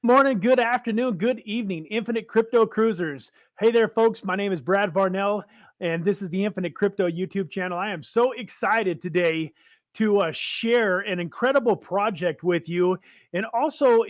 Morning, good afternoon, good evening, Infinite Crypto Cruisers. Hey there, folks. My name is Brad Varnell, and this is the Infinite Crypto YouTube channel. I am so excited today to share an incredible project with you and also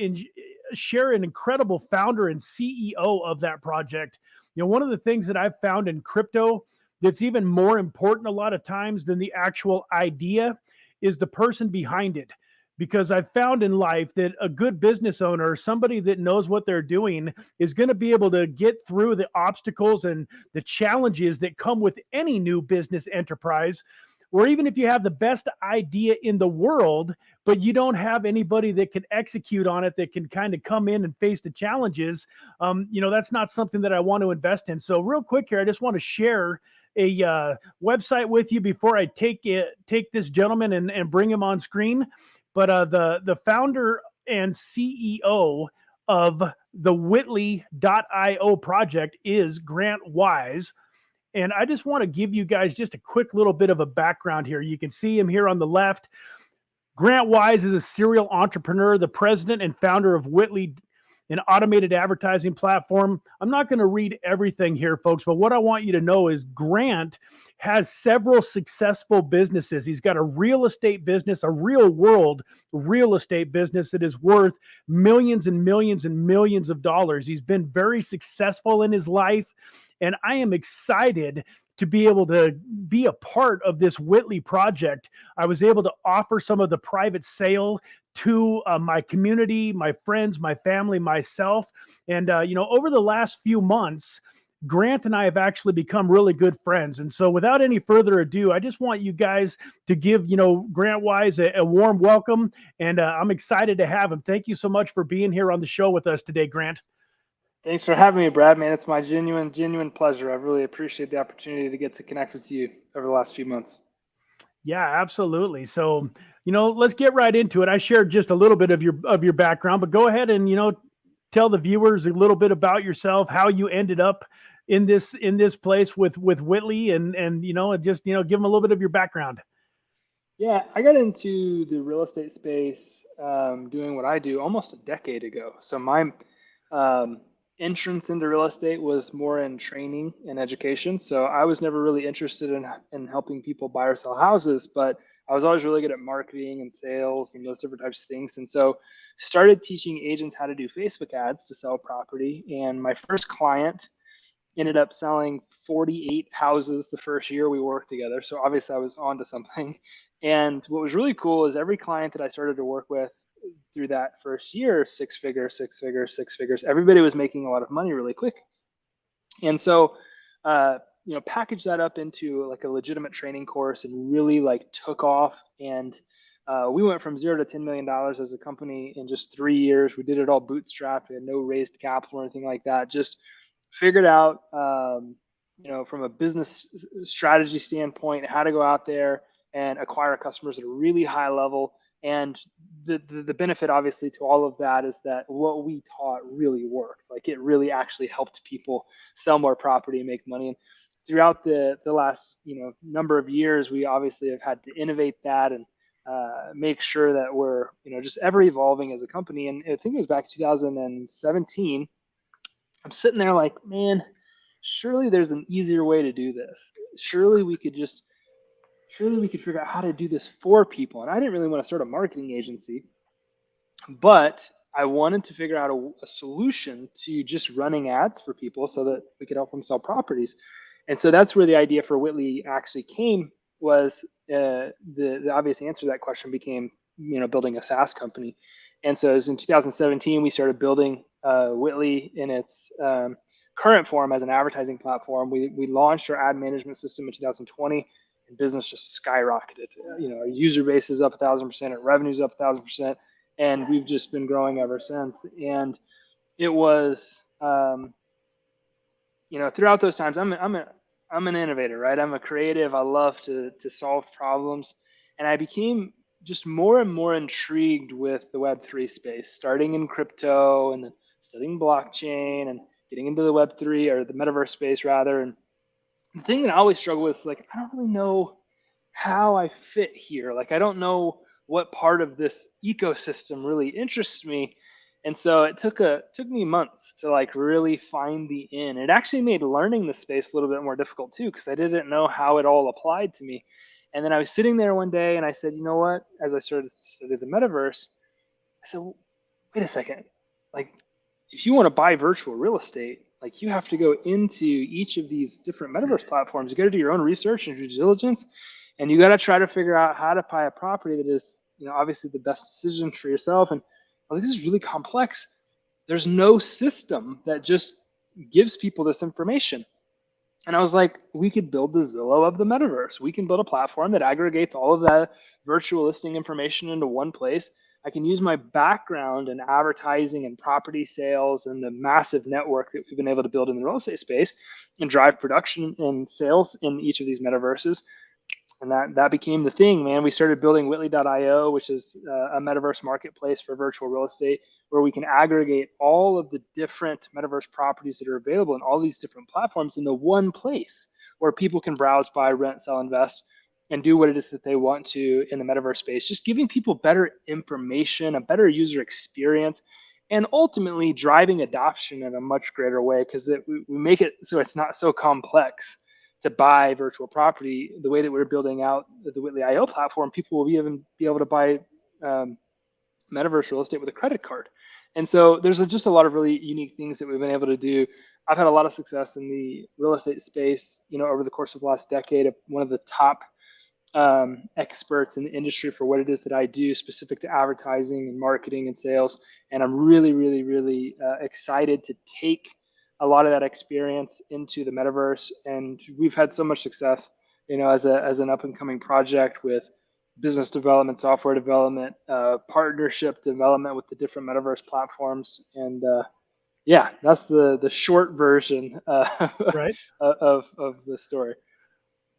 share an incredible founder and CEO of that project. One of the things that I've found in crypto that's even more important a lot of times than the actual idea is the person behind it, because I've found in life that a good business owner, somebody that knows what they're doing, is going to be able to get through the obstacles and the challenges that come with any new business enterprise. Or even if you have the best idea in the world, but you don't have anybody that can execute on it, that can kind of come in and face the challenges, that's not something that I want to invest in. So, real quick here, I just want to share a website with you before I take this gentleman and bring him on screen. But the founder and CEO of the Whitley.io project is Grant Wise. And I just want to give you guys just a quick little bit of a background here. You can see him here on the left. Grant Wise is a serial entrepreneur, the president and founder of Whitley, an automated advertising platform. I'm not going to read everything here, folks, but what I want you to know is Grant has several successful businesses. He's got a real estate business, a real world real estate business that is worth millions and millions and millions of dollars. He's been very successful in his life, and I am excited to be able to be a part of this Whitley project. I was able to offer some of the private sale to my community, my friends, my family, myself. And, over the last few months, Grant and I have actually become really good friends. And so without any further ado, I just want you guys to give, Grant Wise a warm welcome. And I'm excited to have him. Thank you so much for being here on the show with us today, Grant. Thanks for having me, Brad, man. It's my genuine pleasure. I really appreciate the opportunity to get to connect with you over the last few months. Yeah, absolutely. So, let's get right into it. I shared just a little bit of your background, but go ahead and, tell the viewers a little bit about yourself, how you ended up in this place with Whitley, and just give them a little bit of your background. Yeah, I got into the real estate space doing what I do almost a decade ago. So my entrance into real estate was more in training and education. So I was never really interested in helping people buy or sell houses, but I was always really good at marketing and sales and those different types of things. And so started teaching agents how to do Facebook ads to sell property. And my first client ended up selling 48 houses the first year we worked together. So obviously I was onto something. And what was really cool is every client that I started to work with through that first year, six figures, everybody was making a lot of money really quick. And so, packaged that up into like a legitimate training course and really like took off. And we went from $0 to $10 million as a company in just 3 years. We did it all bootstrapped. We had no raised capital or anything like that. Just figured out, from a business strategy standpoint, how to go out there and acquire customers at a really high level. And the benefit, obviously, to all of that is that what we taught really worked. Like it really actually helped people sell more property and make money. And throughout the last number of years, we obviously have had to innovate that and make sure that we're just ever evolving as a company. And I think it was back in 2017. I'm sitting there like, man, surely there's an easier way to do this. Surely we could figure out how to do this for people. And I didn't really want to start a marketing agency, but I wanted to figure out a solution to just running ads for people so that we could help them sell properties. And so that's where the idea for Whitley actually came. Was the obvious answer to that question became building a SaaS company. And so as in 2017 we started building Whitley in its current form as an advertising platform. We launched our ad management system in 2020, and business just skyrocketed. Our user base is up 1,000%, our revenue's up 1,000%, and we've just been growing ever since. And it was, throughout those times, I'm an innovator, right? I'm a creative. I love to solve problems, and I became just more and more intrigued with the Web3 space, starting in crypto and then studying blockchain and getting into the Web3 or the Metaverse space rather. And the thing that I always struggle with is like, I don't really know how I fit here. Like, I don't know what part of this ecosystem really interests me. And so it took me months to like really find the in. It actually made learning the space a little bit more difficult too, because I didn't know how it all applied to me. And then I was sitting there one day and I said, you know what? As I started to study the metaverse, I said, well, wait a second. Like, if you want to buy virtual real estate, like you have to go into each of these different metaverse platforms. You got to do your own research and due diligence, and you got to try to figure out how to buy a property that is, obviously the best decision for yourself. And I was like, this is really complex. There's no system that just gives people this information. And I was like, we could build the Zillow of the metaverse. We can build a platform that aggregates all of that virtual listing information into one place. I can use my background in advertising and property sales and the massive network that we've been able to build in the real estate space and drive production and sales in each of these metaverses. And that became the thing, man. We started building Whitley.io, which is a metaverse marketplace for virtual real estate, where we can aggregate all of the different metaverse properties that are available in all these different platforms into one place where people can browse, buy, rent, sell, invest, and do what it is that they want to in the metaverse space. Just giving people better information, a better user experience, and ultimately driving adoption in a much greater way, because we make it so it's not so complex to buy virtual property. The way that we're building out the Whitley.io platform, people will even be able to buy metaverse real estate with a credit card. And so there's just a lot of really unique things that we've been able to do. I've had a lot of success in the real estate space, over the course of the last decade. One of the top experts in the industry for what it is that I do, specific to advertising and marketing and sales. And I'm really, really, really excited to take a lot of that experience into the metaverse. And we've had so much success, as an up and coming project with business development, software development, partnership development with the different metaverse platforms. And yeah, that's the short version Right. of the story.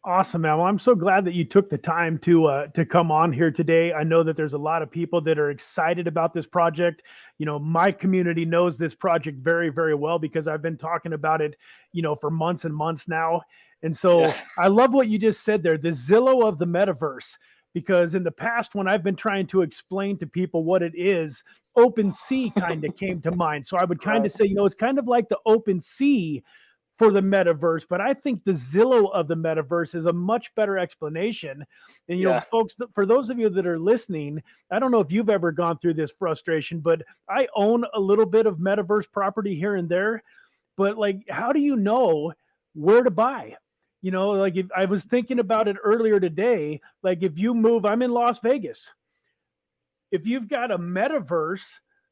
Awesome, man. Well, I'm so glad that you took the time to come on here today. I know that there's a lot of people that are excited about this project. My community knows this project very, very well because I've been talking about it, for months and months now. And so Yeah. I love what you just said there, the Zillow of the metaverse, because in the past, when I've been trying to explain to people what it is, OpenSea kind of came to mind. So I would kind of say, it's kind of like the OpenSea for the metaverse, but I think the Zillow of the metaverse is a much better explanation. And folks, for those of you that are listening, I don't know if you've ever gone through this frustration, but I own a little bit of metaverse property here and there. But like, how do you know where to buy? Like, if I was thinking about it earlier today, like if you move, I'm in Las Vegas. If you've got a metaverse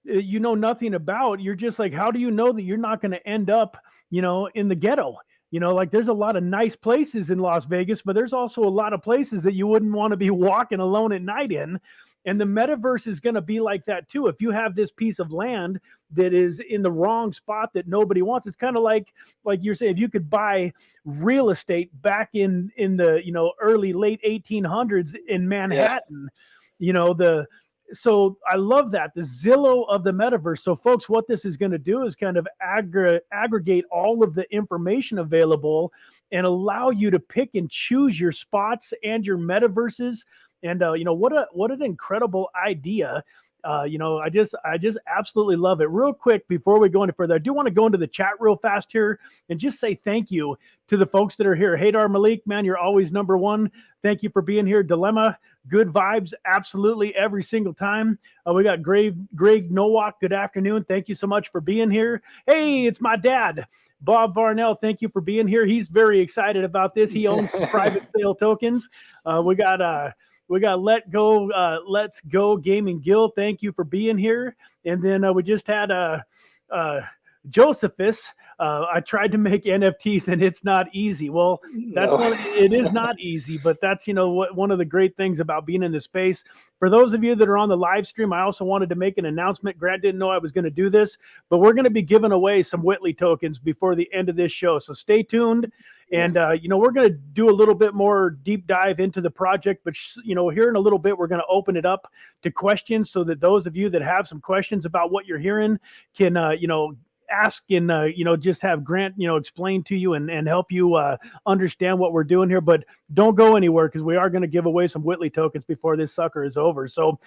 you know nothing about, you're just like, how do you know that you're not going to end up, in the ghetto? Like there's a lot of nice places in Las Vegas, but there's also a lot of places that you wouldn't want to be walking alone at night in. And the metaverse is going to be like that too. If you have this piece of land that is in the wrong spot that nobody wants, it's kind of like you're saying, if you could buy real estate back in the early late 1800s in Manhattan, so I love that, the Zillow of the metaverse. So folks, what this is going to do is kind of aggregate all of the information available and allow you to pick and choose your spots and your metaverses. And what an incredible idea. I just absolutely love it. Real quick, before we go any further, I do want to go into the chat real fast here and just say thank you to the folks that are here. Haydar Malik, man, you're always number one. Thank you for being here. Dilemma, good vibes, absolutely every single time. We got Greg Nowak, good afternoon. Thank you so much for being here. Hey, it's my dad, Bob Varnell. Thank you for being here. He's very excited about this. He owns some private sale tokens. We got Let's Go Gaming Guild. Thank you for being here. And then we just had Josephus. I tried to make NFTs and it's not easy. Well, it is not easy, but that's, one of the great things about being in this space. For those of you that are on the live stream, I also wanted to make an announcement. Grant didn't know I was going to do this, but we're going to be giving away some Whitley tokens before the end of this show. So stay tuned. And, we're going to do a little bit more deep dive into the project, but, here in a little bit, we're going to open it up to questions so that those of you that have some questions about what you're hearing can, ask and, just have Grant, explain to you and help you understand what we're doing here. But don't go anywhere because we are going to give away some Whitley tokens before this sucker is over. So,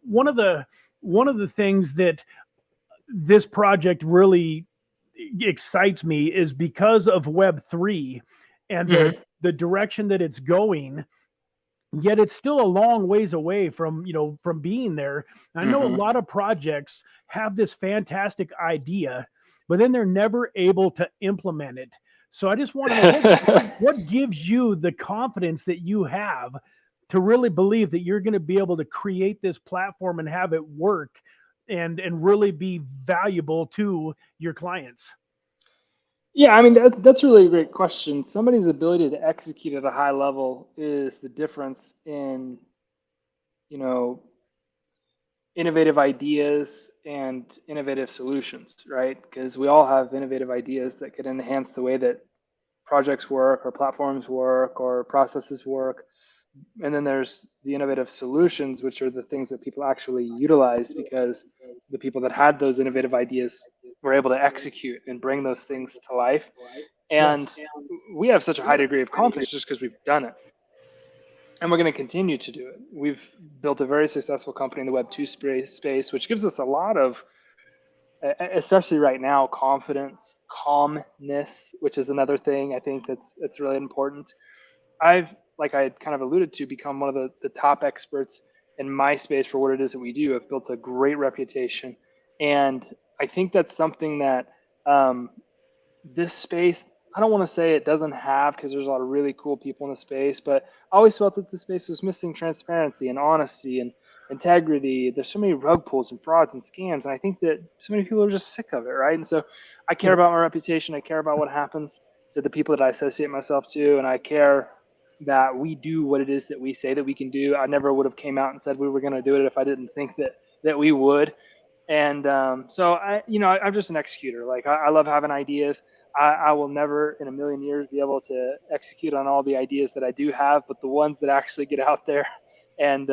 one of the things that this project really excites me is because of Web3 and Hmm. the direction that it's going. Yet it's still a long ways away from, from being there. I know a Hmm. lot of projects have this fantastic idea, but then they're never able to implement it. So I just want to know what gives you the confidence that you have to really believe that you're going to be able to create this platform and have it work and really be valuable to your clients. Yeah, I mean that's really a great question. Somebody's ability to execute at a high level is the difference in, you know, innovative ideas and innovative solutions, right? Because we all have innovative ideas that could enhance the way that projects work or platforms work or processes work. And then there's the innovative solutions, which are the things that people actually utilize because the people that had those innovative ideas were able to execute and bring those things to life. And Yes. we have such a high degree of confidence just because we've done it. And we're going to continue to do it. We've built a very successful company in the Web2 space, which gives us a lot of, especially right now, confidence, calmness, which is another thing I think that's really important. I've, like I had kind of alluded to, become one of the top experts in my space for what it is that we do. I've built a great reputation. And I think that's something that this space, I don't want to say it doesn't have, because there's a lot of really cool people in the space, but I always felt that the space was missing transparency and honesty and integrity. There's so many rug pulls and frauds and scams, and I think that so many people are just sick of it, right? And so I care Yep. about my reputation. I care about what happens to the people that I associate myself to, and I care that we do what it is that we say that we can do. I never would have came out and said we were going to do it if I didn't think that we would. And so I'm just an executor. Like I love having ideas. I will never in a million years be able to execute on all the ideas that I do have, but the ones that actually get out there and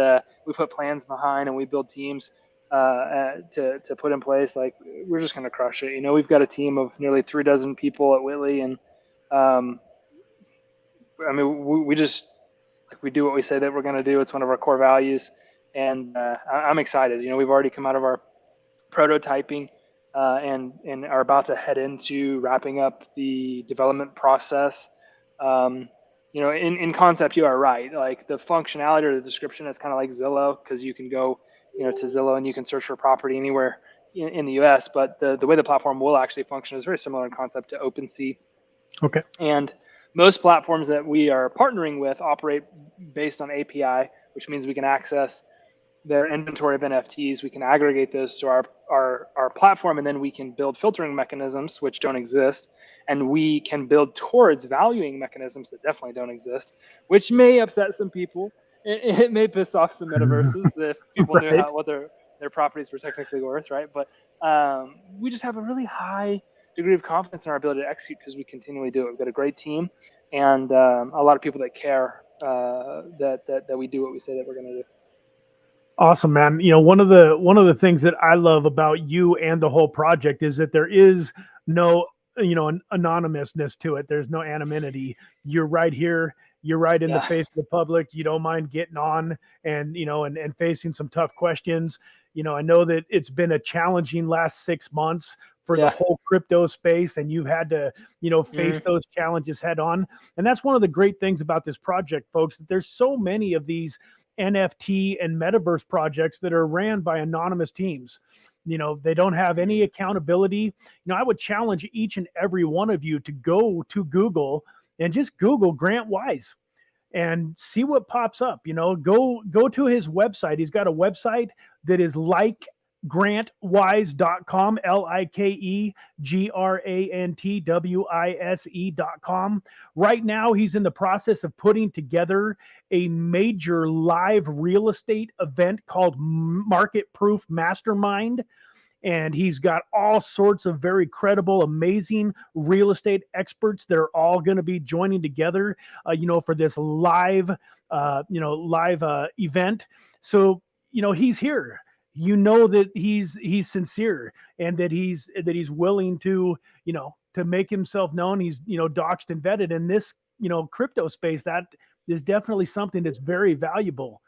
we put plans behind and we build teams to put in place, like we're just going to crush it. We've got a team of nearly 3 dozen people at Whitley, and um, I mean, we just like we do what we say that we're going to do. It's one of our core values, and I'm excited. We've already come out of our prototyping and are about to head into wrapping up the development process. Um, in concept, you are right. Like the functionality or the description is kind of like Zillow because you can go, to Zillow and you can search for property anywhere in the U.S. But the way the platform will actually function is very similar in concept to OpenSea. Okay. And most platforms that we are partnering with operate based on API, which means we can access their inventory of NFTs. We can aggregate those to our platform, and then we can build filtering mechanisms which don't exist. And we can build towards valuing mechanisms that definitely don't exist, which may upset some people. It may piss off some metaverses if people knew Right. what their properties were technically worth, right? But we just have a really high degree of confidence in our ability to execute because we continually do it. We've got a great team and a lot of people that care that we do what we say that we're going to do. Awesome, man. One of the things that I love about you and the whole project is that there is no, an anonymousness to it. There's no anonymity. You're right here. You're right in the Yeah, face of the public. You don't mind getting on and, and facing some tough questions. I know that it's been a challenging last 6 months for the yeah. whole crypto space, and you've had to, face Mm, those challenges head on. And that's one of the great things about this project, folks, that there's so many of these NFT and metaverse projects that are ran by anonymous teams. They don't have any accountability. I would challenge each and every one of you to go to Google and just Google Grant Wise and see what pops up. Go to his website. He's got a website that is like grantwise.com, LikeGrantWise.com. Right now, he's in the process of putting together a major live real estate event called Market Proof Mastermind. And he's got all sorts of very credible, amazing real estate experts that are all going to be joining together, for this live event. So, he's here. That he's sincere and that he's willing to, to make himself known. He's, doxed and vetted in this, crypto space. That is definitely something that's very valuable.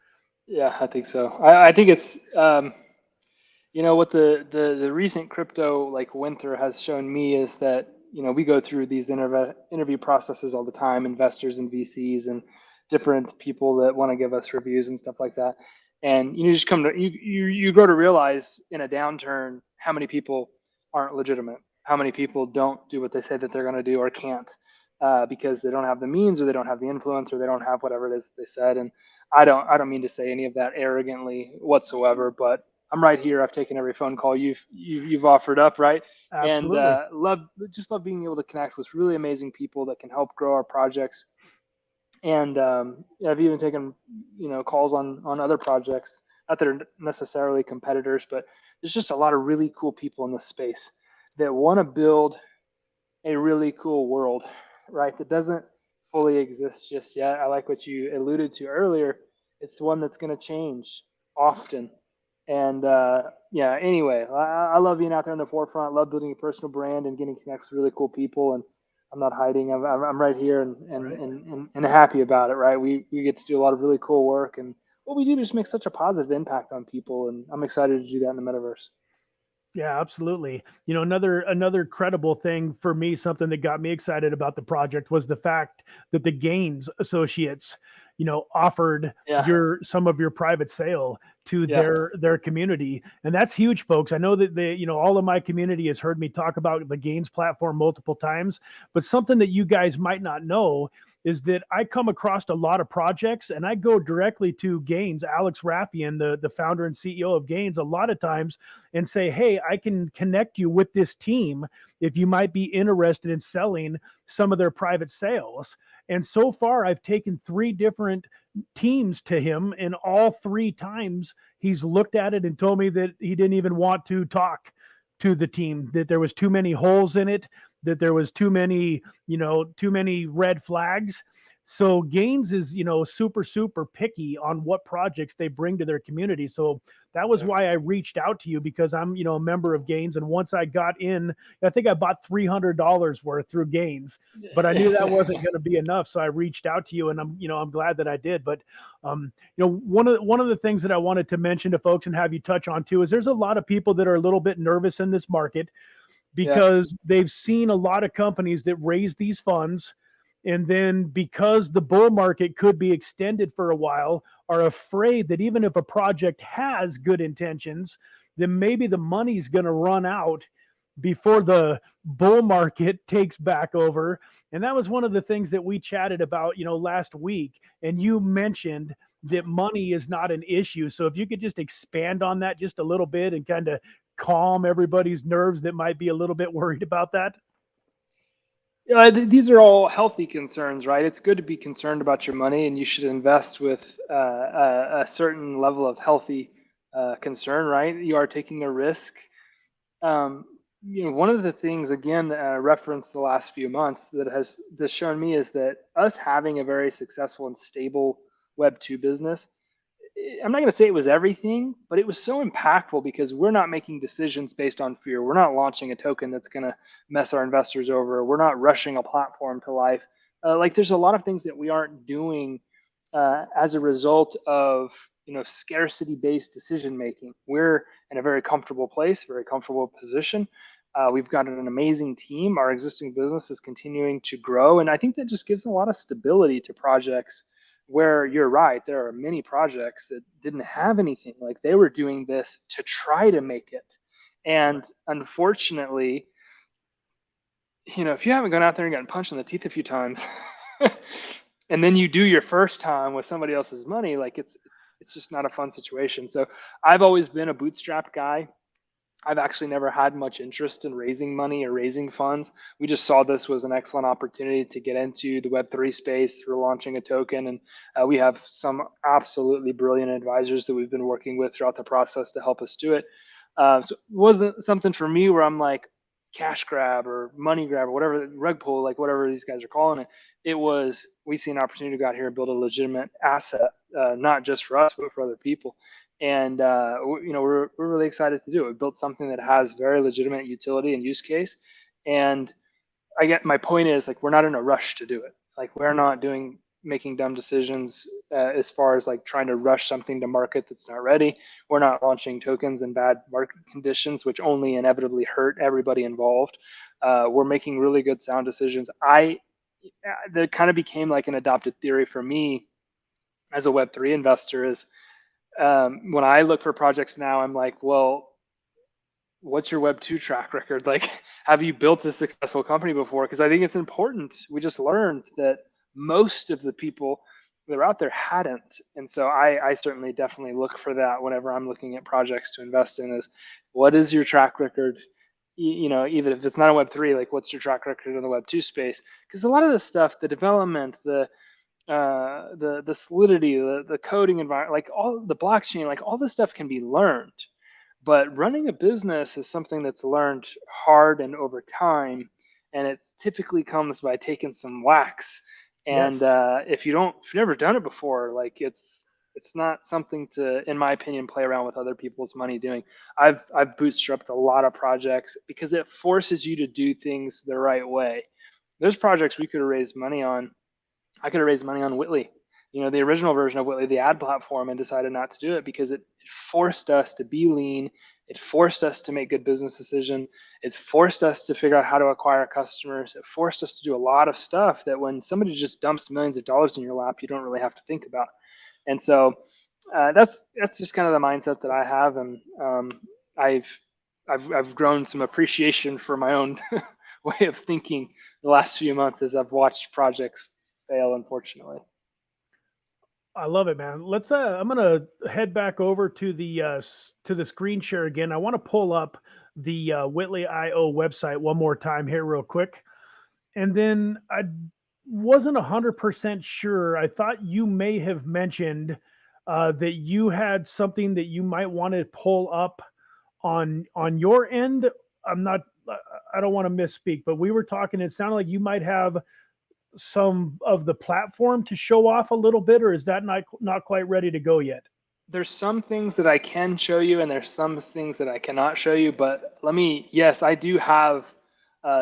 yeah, I think so. I think it's You know what the recent crypto like winter has shown me is that we go through these interview processes all the time, investors and VCs and different people that want to give us reviews and stuff like that. And you just come to you grow to realize in a downturn how many people aren't legitimate, how many people don't do what they say that they're going to do or can't because they don't have the means or they don't have the influence or they don't have whatever it is they said. And I don't mean to say any of that arrogantly whatsoever, but I'm right here. I've taken every phone call you've offered up, right? And Absolutely. love being able to connect with really amazing people that can help grow our projects. And I've even taken calls on other projects, not that are necessarily competitors, but there's just a lot of really cool people in this space that want to build a really cool world, right? That doesn't fully exist just yet. I like what you alluded to earlier. It's one that's going to change often. And yeah, anyway, I love being out there in the forefront. I love building a personal brand and getting connected with really cool people. And I'm not hiding. I'm right here Right. and happy about it, right? We get to do a lot of really cool work. And what we do just makes such a positive impact on people. And I'm excited to do that in the metaverse. Yeah, absolutely. Another credible thing for me, something that got me excited about the project was the fact that the Gaines associates, offered Yeah. your some of your private sale to Yeah. their community. And that's huge, folks. I know that all of my community has heard me talk about the Gaines platform multiple times, but something that you guys might not know is that I come across a lot of projects and I go directly to Gaines, Alex Raffian, the founder and CEO of Gaines, a lot of times and say, hey, I can connect you with this team if you might be interested in selling some of their private sales. And so far, I've taken 3 different teams to him, and all 3 times he's looked at it and told me that he didn't even want to talk to the team, that there was too many holes in it, that there was too many red flags. So Gaines is, super, super picky on what projects they bring to their community. So that was Yeah. why I reached out to you, because I'm, a member of Gaines. And once I got in, I think I bought $300 worth through Gaines, but I knew that wasn't going to be enough. So I reached out to you, and I'm glad that I did. But, one of the things that I wanted to mention to folks and have you touch on too, is there's a lot of people that are a little bit nervous in this market Yeah. because they've seen a lot of companies that raise these funds, and then because the bull market could be extended for a while, are afraid that even if a project has good intentions, then maybe the money's going to run out before the bull market takes back over. And that was one of the things that we chatted about, last week. And you mentioned that money is not an issue. So if you could just expand on that just a little bit and kind of calm everybody's nerves that might be a little bit worried about that. Yeah, these are all healthy concerns, right? It's good to be concerned about your money, and you should invest with a certain level of healthy concern, right? You are taking a risk. Um, one of the things, again, that I referenced the last few months that has shown me is that us having a very successful and stable Web2 business, I'm not going to say it was everything, but it was so impactful because we're not making decisions based on fear. We're not launching a token that's going to mess our investors over. We're not rushing a platform to life. Like there's a lot of things that we aren't doing as a result of scarcity-based decision making. We're in a very comfortable place, very comfortable position. We've got an amazing team. Our existing business is continuing to grow, and I think that just gives a lot of stability to projects where you're right, there are many projects that didn't have anything. Like they were doing this to try to make it. And unfortunately, if you haven't gone out there and gotten punched in the teeth a few times, and then you do your first time with somebody else's money, like it's just not a fun situation. So I've always been a bootstrap guy. I've actually never had much interest in raising money or raising funds. We just saw this was an excellent opportunity to get into the Web3 space. We're launching a token, and we have some absolutely brilliant advisors that we've been working with throughout the process to help us do it. So it wasn't something for me where I'm like cash grab or money grab or whatever, rug pull, like whatever these guys are calling it. It was, we see an opportunity to go out here and build a legitimate asset, not just for us, but for other people. And we're really excited to do it. We built something that has very legitimate utility and use case. And I get, my point is, like, we're not in a rush to do it. Like we're Yeah. not doing making dumb decisions as far as like trying to rush something to market that's not ready. We're not launching tokens in bad market conditions, which only inevitably hurt everybody involved. We're making really good sound decisions. That kind of became like an adopted theory for me as a Web3 investor is when I look for projects now, I'm like, well, what's your Web2 track record? Like, have you built a successful company before? Because I think it's important. We just learned that most of the people that are out there hadn't. And so I certainly definitely look for that whenever I'm looking at projects to invest in is what is your track record? You know, even if it's not a Web3, like what's your track record in the Web2 space? Because a lot of the stuff, the development, the solidity, the coding environment, like all the blockchain, like all this stuff can be learned. But running a business is something that's learned hard and over time, and it typically comes by taking some whacks. And Yes. if you've never done it before, like it's not something to, in my opinion, play around with other people's money doing. I've bootstrapped a lot of projects because it forces you to do things the right way. There's projects we could have raised money on. I could have raised money on Whitley, you know, the original version of Whitley, the ad platform, and decided not to do it because it forced us to be lean. It forced us to make good business decisions. It forced us to figure out how to acquire customers. It forced us to do a lot of stuff that when somebody just dumps millions of dollars in your lap, you don't really have to think about. And so that's just kind of the mindset that I have, and I've grown some appreciation for my own way of thinking the last few months as I've watched projects fail, unfortunately. I love it, man. I'm gonna head back over to the screen share again. I want to pull up the Whitley IO website one more time here real quick. And then I wasn't 100% sure. I thought you may have mentioned that you had something that you might want to pull up on your end. I'm not. I don't want to misspeak, but we were talking. It sounded like you might have some of the platform to show off a little bit, or is that not quite ready to go yet? There's some things that I can show you, and there's some things that I cannot show you. But yes, I do have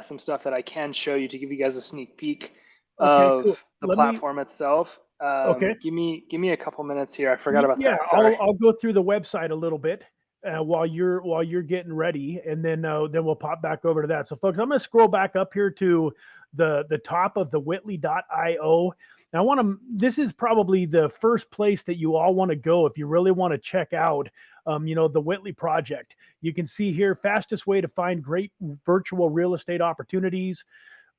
some stuff that I can show you to give you guys a sneak peek Okay, cool. of the Let me. platform itself. Okay. Give me a couple minutes here. I forgot about Yeah, that. Sorry. I'll go through the website a little bit while you're getting ready, and then we'll pop back over to that. So, folks, I'm going to scroll back up here to the top of the Whitley.io. Now, this is probably the first place that you all want to go if you really want to check out, the Whitley project. You can see here, fastest way to find great virtual real estate opportunities.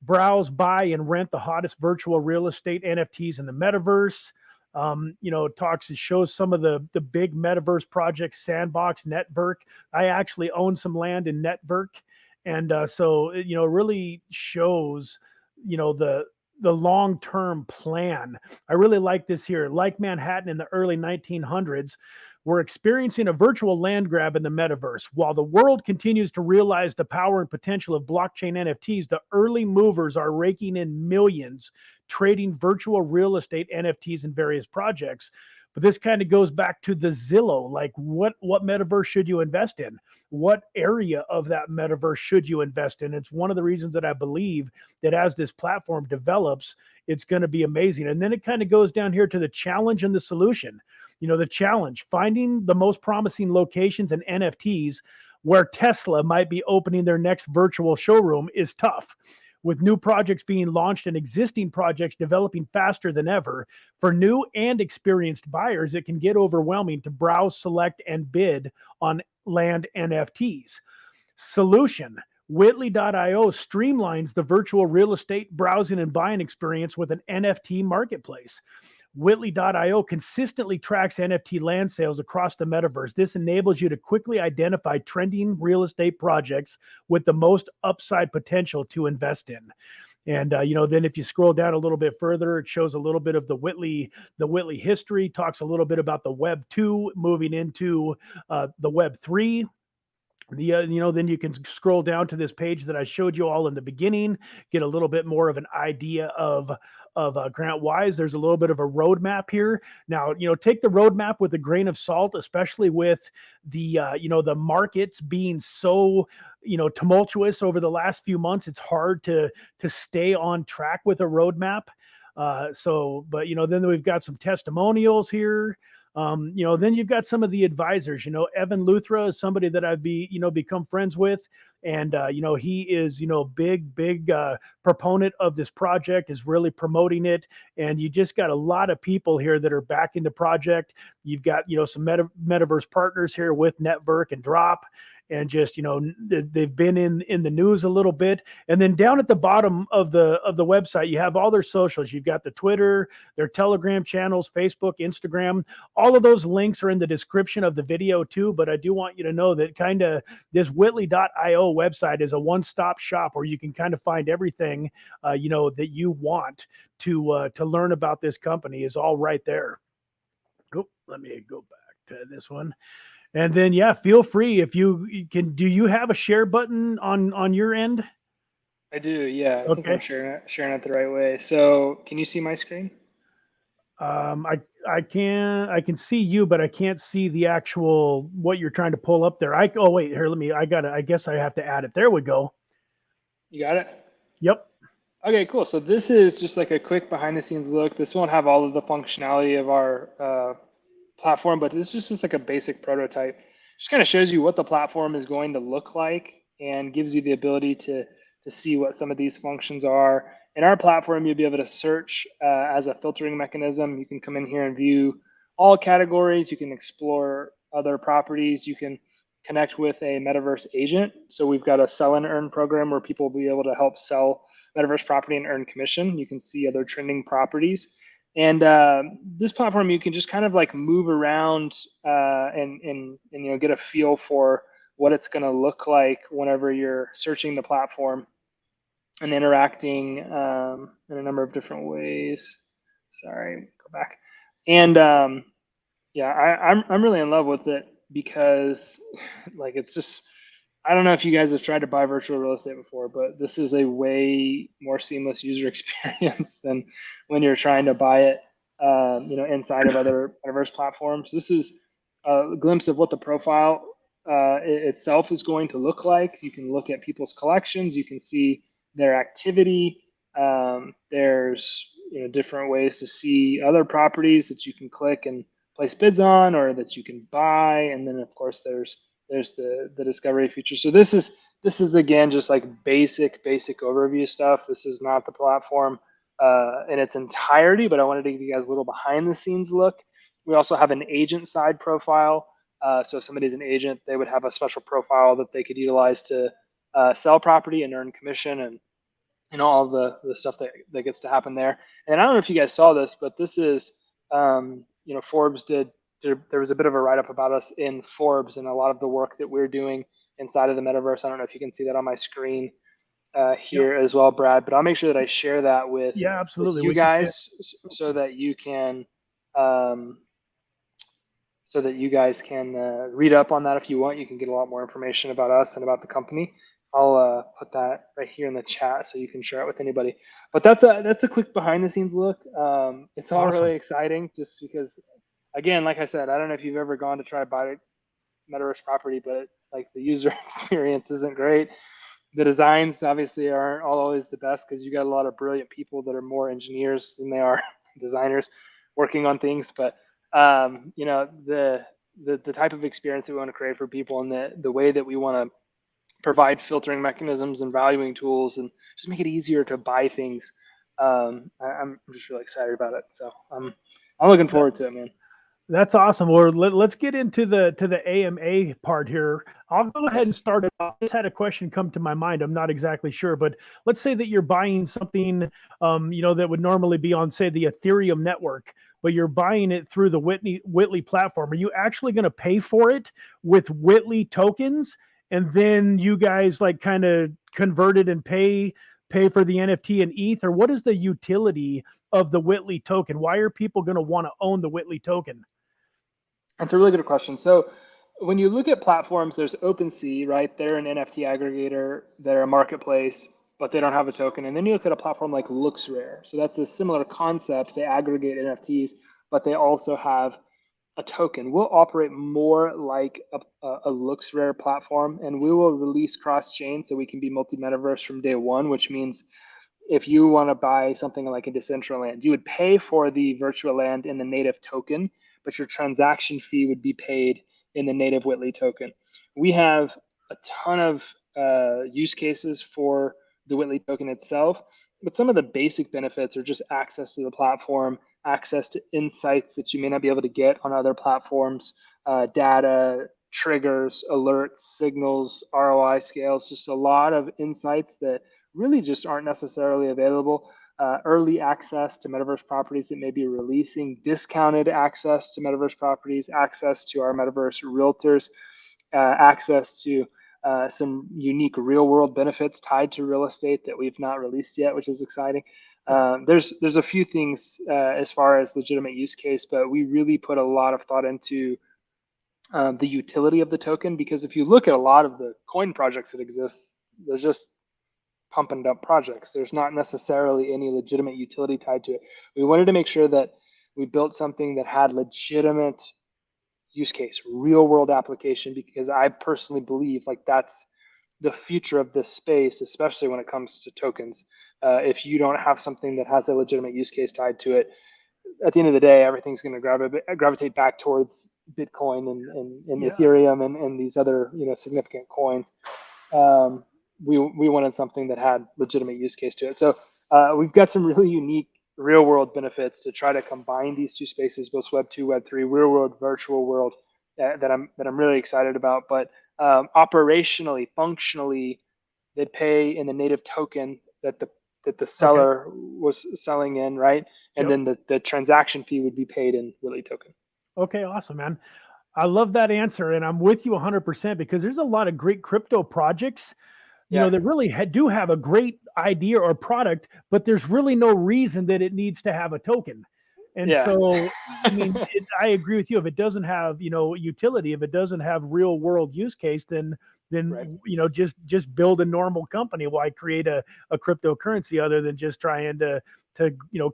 Browse, buy, and rent the hottest virtual real estate NFTs in the metaverse. It shows some of the big metaverse projects, Sandbox, Network. I actually own some land in Network, and so it really shows the long-term plan. I really like this here. Like Manhattan in the early 1900s, we're experiencing a virtual land grab in the metaverse. While the world continues to realize the power and potential of blockchain NFTs, the early movers are raking in millions trading virtual real estate NFTs in various projects. But this kind of goes back to the Zillow. Like, what metaverse should you invest in? What area of that metaverse should you invest in? It's one of the reasons that I believe that as this platform develops, it's going to be amazing. And then it kind of goes down here to the challenge and the solution. The challenge, finding the most promising locations and NFTs where Tesla might be opening their next virtual showroom is tough. With new projects being launched and existing projects developing faster than ever, for new and experienced buyers, it can get overwhelming to browse, select, and bid on land NFTs. Solution. Whitley.io streamlines the virtual real estate browsing and buying experience with an NFT marketplace. Whitley.io consistently tracks NFT land sales across the metaverse. This enables you to quickly identify trending real estate projects with the most upside potential to invest in. And then if you scroll down a little bit further, it shows a little bit of the Whitley history, talks a little bit about the Web 2 moving into the Web 3. Then you can scroll down to this page that I showed you all in the beginning, get a little bit more of an idea of Grant Wise. There's a little bit of a roadmap here. Now, take the roadmap with a grain of salt, especially with the markets being so tumultuous over the last few months. It's hard to stay on track with a roadmap. But then we've got some testimonials here. Then you've got some of the advisors. Evan Luthra is somebody that I've become friends with, and he is big proponent of this project, is really promoting it, and you just got a lot of people here that are backing the project. You've got some metaverse partners here with Network and Drop, and just they've been in the news a little bit. And then down at the bottom of the website, you have all their socials. You've got the Twitter, their Telegram channels, Facebook, Instagram. All of those links are in the description of the video too. But I do want you to know that kind of this Whitley.io website is a one-stop shop where you can kind of find everything that you want to learn about this company is all right there. Oh, let me go back to this one. And then, yeah, feel free if you can. Do you have a share button on your end? I do, yeah. I think Okay. I'm sharing it the right way. So can you see my screen? I can see you, but I can't see the actual what you're trying to pull up there. Oh wait, here, I guess I have to add it. There we go. You got it? Yep. Okay, cool. So this is just like a quick behind the scenes look. This won't have all of the functionality of our platform, but this is just like a basic prototype. Just kind of shows you what the platform is going to look like and gives you the ability to see what some of these functions are. In our platform, you'll be able to search as a filtering mechanism. You can come in here and view all categories. You can explore other properties. You can connect with a Metaverse agent. So we've got a sell and earn program where people will be able to help sell Metaverse property and earn commission. You can see other trending properties. And this platform, you can just kind of like move around and get a feel for what it's going to look like whenever you're searching the platform and interacting in a number of different ways. Sorry, go back. And I'm really in love with it because like it's just, I don't know if you guys have tried to buy virtual real estate before, but this is a way more seamless user experience than when you're trying to buy it, inside of other metaverse platforms. This is a glimpse of what the profile itself is going to look like. You can look at people's collections. You can see their activity. There's different ways to see other properties that you can click and place bids on, or that you can buy. And then of course there's the discovery feature. So this is again just like basic overview stuff. This is not the platform in its entirety, but I wanted to give you guys a little behind the scenes look. We also have an agent side profile. So if somebody's an agent, they would have a special profile that they could utilize to sell property and earn commission and all the stuff that gets to happen there. And I don't know if you guys saw this, but this is Forbes there was a bit of a write-up about us in Forbes and a lot of the work that we're doing inside of the metaverse. I don't know if you can see that on my screen here as well, Brad, but I'll make sure that I share that with absolutely. you guys so that you can read up on that if you want. You can get a lot more information about us and about the company. I'll put that right here in the chat so you can share it with anybody. But that's a quick behind the scenes look. It's all really exciting just because, again, like I said, I don't know if you've ever gone to try to buy Metaverse property, but like the user experience isn't great. The designs obviously aren't always the best because you got a lot of brilliant people that are more engineers than they are designers working on things. But the type of experience that we want to create for people and the way that we want to provide filtering mechanisms and valuing tools and just make it easier to buy things. I'm just really excited about it. So I'm looking forward to it, man. That's awesome. Well, let's get into the AMA part here. I'll go ahead and start it off. I just had a question come to my mind. I'm not exactly sure, but let's say that you're buying something, that would normally be on, say, the Ethereum network, but you're buying it through the Whitley platform. Are you actually going to pay for it with Whitley tokens, and then you guys like kind of convert it and pay for the NFT and ETH, or what is the utility of the Whitley token? Why are people going to want to own the Whitley token? That's a really good question. So when you look at platforms, there's OpenSea, right? They're an NFT aggregator, they're a marketplace, but they don't have a token. And then you look at a platform like LooksRare. So that's a similar concept. They aggregate NFTs, but they also have a token. We'll operate more like a LooksRare platform, and we will release cross-chain so we can be multi-metaverse from day one, which means if you want to buy something like a Decentraland, you would pay for the virtual land in the native token, but your transaction fee would be paid in the native Whitley token. We have a ton of use cases for the Whitley token itself, but some of the basic benefits are just access to the platform, access to insights that you may not be able to get on other platforms, data, triggers, alerts, signals, ROI scales, just a lot of insights that really just aren't necessarily available. Early access to Metaverse properties that may be releasing, discounted access to Metaverse properties, access to our Metaverse realtors, access to some unique real world benefits tied to real estate that we've not released yet, which is exciting. There's a few things as far as legitimate use case, but we really put a lot of thought into the utility of the token, because if you look at a lot of the coin projects that exist, they're just pumping up projects. There's not necessarily any legitimate utility tied to it. We wanted to make sure that we built something that had legitimate use case, real world application, because I personally believe like that's the future of this space, especially when it comes to tokens. If you don't have something that has a legitimate use case tied to it, at the end of the day, everything's going to gravitate back towards Bitcoin and Ethereum and these other significant coins. We wanted something that had legitimate use case to it. So we've got some really unique real world benefits to try to combine these two spaces, both Web 2, Web 3, real world, virtual world, that I'm really excited about. But operationally, functionally, they pay in the native token that the seller was selling in, right? And then the transaction fee would be paid in Whitley token. Okay, awesome, man. I love that answer, and I'm with you 100% because there's a lot of great crypto projects, that really do have a great idea or product, but there's really no reason that it needs to have a token. And so, I mean, I agree with you. If it doesn't have, utility, if it doesn't have real world use case, then Right. just build a normal company. Why create a cryptocurrency other than just trying to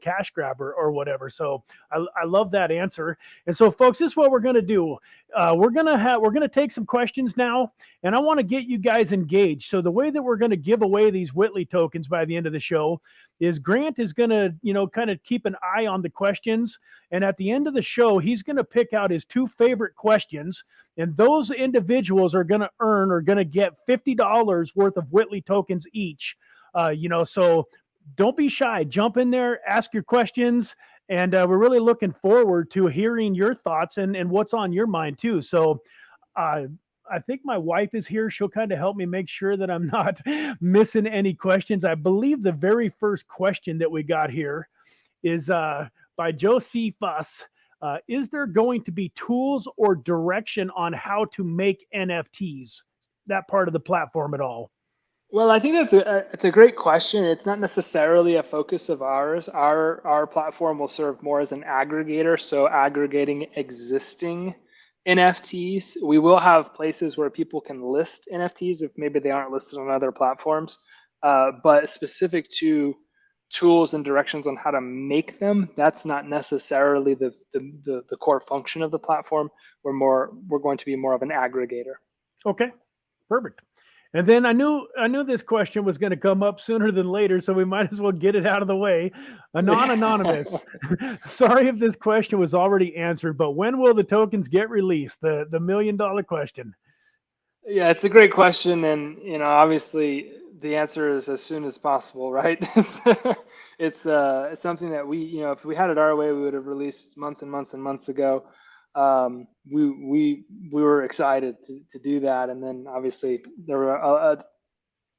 cash grab or whatever. So I love that answer. And so, folks, this is what we're gonna do. We're gonna take some questions now, and I want to get you guys engaged. So the way that we're gonna give away these Whitley tokens by the end of the show is Grant is gonna kind of keep an eye on the questions, and at the end of the show, he's gonna pick out his two favorite questions, and those individuals are gonna get $50 worth of Whitley tokens each. So don't be shy. Jump in there, ask your questions, and we're really looking forward to hearing your thoughts and what's on your mind too. So I think my wife is here. She'll kind of help me make sure that I'm not missing any questions. I believe the very first question that we got here is by Josephus. Is there going to be tools or direction on how to make NFTs? That part of the platform at all? Well, I think it's a great question. It's not necessarily a focus of ours. Our platform will serve more as an aggregator, so aggregating existing NFTs. We will have places where people can list NFTs if maybe they aren't listed on other platforms, but specific to tools and directions on how to make them, that's not necessarily the core function of the platform. We're going to be more of an aggregator. Okay, perfect. And then I knew this question was going to come up sooner than later, so we might as well get it out of the way. Anonymous. Sorry if this question was already answered, but when will the tokens get released? The $1 million question. Yeah, it's a great question, and obviously the answer is as soon as possible, right? It's something that if we had it our way, we would have released months and months and months ago. We were excited to do that, and then obviously there were a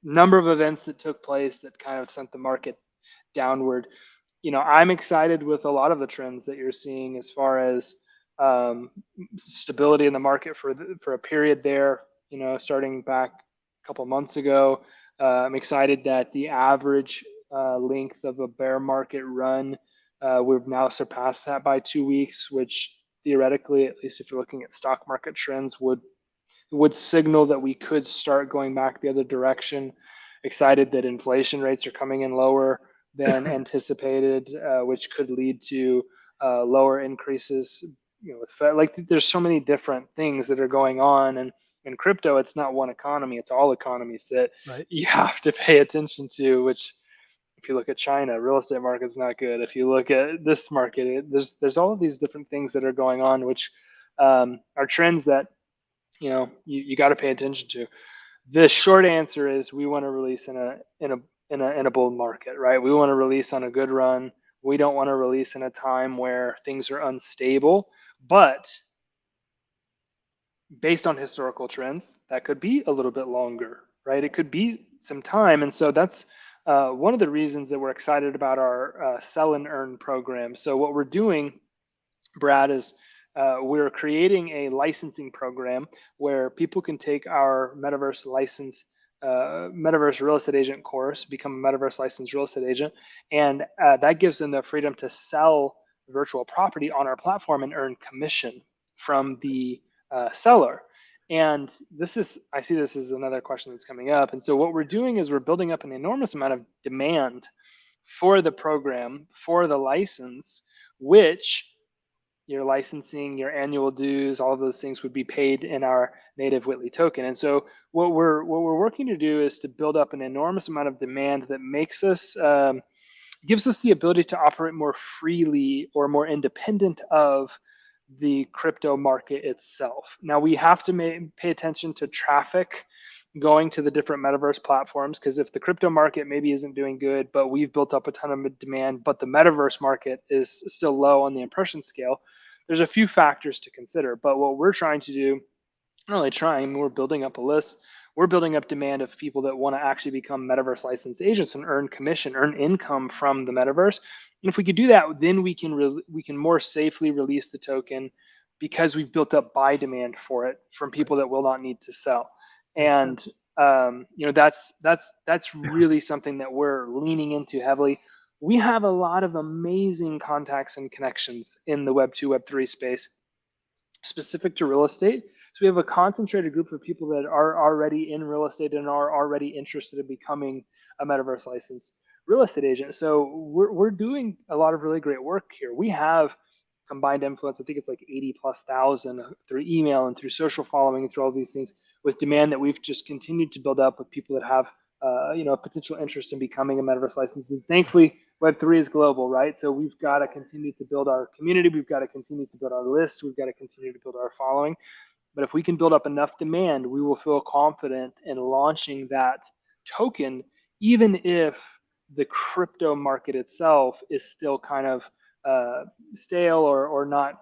number of events that took place that kind of sent the market downward. I'm excited with a lot of the trends that you're seeing as far as stability in the market for a period there. Starting back a couple months ago, I'm excited that the average length of a bear market run, we've now surpassed that by 2 weeks, which theoretically, at least if you're looking at stock market trends, would signal that we could start going back the other direction. Excited that inflation rates are coming in lower than anticipated, which could lead to lower increases. With Fed, like there's so many different things that are going on, and in crypto, it's not one economy; it's all economies that you have to pay attention to, which If you look at China, real estate market's not good. If you look at this market, there's all of these different things that are going on, which are trends that you got to pay attention to. The short answer is we want to release in a bull market, right? We want to release on a good run. We don't want to release in a time where things are unstable, but based on historical trends, that could be a little bit longer, right? It could be some time. And so that's one of the reasons that we're excited about our sell and earn program. So what we're doing, Brad, is we're creating a licensing program where people can take our Metaverse Metaverse real estate agent course, become a Metaverse licensed real estate agent. And that gives them the freedom to sell virtual property on our platform and earn commission from the seller. And I see this as another question that's coming up. And so what we're doing is we're building up an enormous amount of demand for the program, for the license, which your licensing, your annual dues, all of those things would be paid in our native Whitley token. And so what we're working to do is to build up an enormous amount of demand that makes us gives us the ability to operate more freely or more independent of the crypto market itself. Now we have to pay attention to traffic going to the different metaverse platforms, because if the crypto market maybe isn't doing good, but we've built up a ton of demand, but the metaverse market is still low on the impression scale, there's a few factors to consider. But what we're trying to do, not really trying, we're building up a list. We're building up demand of people that want to actually become metaverse licensed agents and earn commission, earn income from the metaverse. And if we could do that, then we can more safely release the token, because we've built up buy demand for it from people that will not need to sell. And that's really something that we're leaning into heavily. We have a lot of amazing contacts and connections in the Web 2, Web 3 space, specific to real estate. So we have a concentrated group of people that are already in real estate and are already interested in becoming a metaverse licensed real estate agent. So we're doing a lot of really great work here. We have combined influence, I think it's like 80,000+ through email and through social following and through all these things, with demand that we've just continued to build up with people that have a potential interest in becoming a metaverse license. And thankfully, Web3 is global, right? So we've got to continue to build our community. We've got to continue to build our list. We've got to continue to build our following. But if we can build up enough demand, we will feel confident in launching that token, even if the crypto market itself is still kind of stale or not,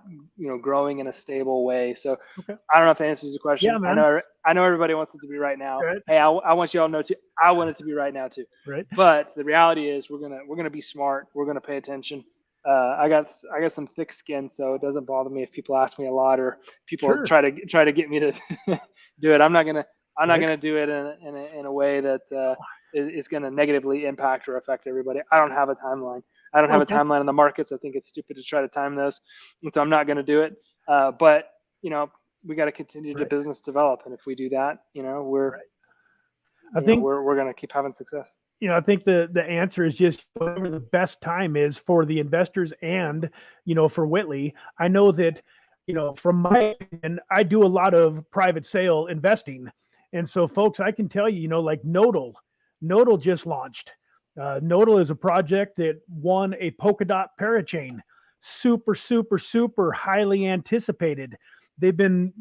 growing in a stable way. So okay. I don't know if that answers the question. Yeah, man. I know everybody wants it to be right now. Right. Hey, I want you all to know too. I want it to be right now too. Right. But the reality is, we're gonna be smart. We're gonna pay attention. I got some thick skin, so it doesn't bother me if people ask me a lot, or people try to get me to do it. I'm not gonna do it in a way that is gonna negatively impact or affect everybody. I don't have a timeline. I don't have a timeline in the markets. I think it's stupid to try to time those, and so I'm not going to do it. But we got to continue to business develop, and if we do that, we're going to keep having success. I think the answer is just whatever the best time is for the investors and for Whitley. I know that from my opinion, I do a lot of private sale investing, and so folks, I can tell you, like Nodal just launched. Nodal is a project that won a Polkadot parachain. Super, super, super highly anticipated. They've been,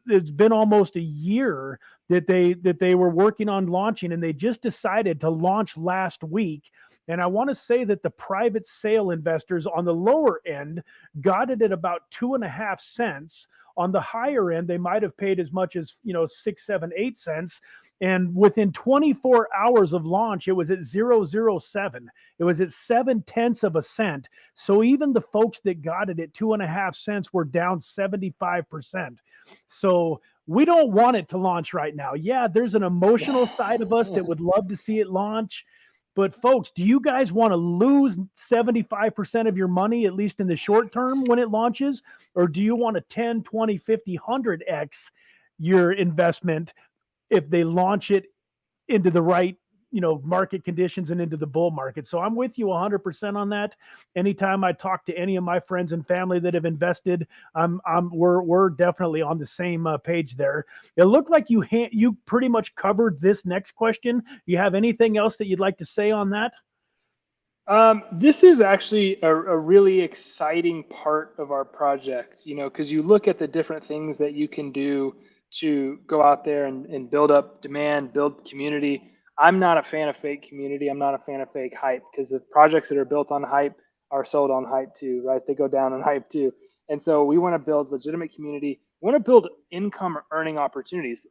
it's been almost a year that they were working on launching, and they just decided to launch last week. And I want to say that the private sale investors on the lower end got it at about 2.5 cents. On the higher end, they might have paid as much as 6, 7, 8 cents. And within 24 hours of launch, it was at 0.007. It was at 0.7 of a cent. So even the folks that got it at 2.5 cents were down 75%. So we don't want it to launch right now. Yeah, there's an emotional side of us that would love to see it launch. But folks, do you guys want to lose 75% of your money, at least in the short term when it launches? Or do you want to 10, 20, 50, 100x your investment if they launch it into the right, market conditions and into the bull market? So I'm with you 100% on that. Anytime I talk to any of my friends and family that have invested, we're definitely on the same page there. It looked like you pretty much covered this next question. You have anything else that you'd like to say on that? This is actually a really exciting part of our project, because you look at the different things that you can do to go out there and build up demand, build community. I'm not a fan of fake community. I'm not a fan of fake hype because the projects that are built on hype are sold on hype too, right? They go down on hype too. And so we want to build legitimate community. We want to build income earning opportunities.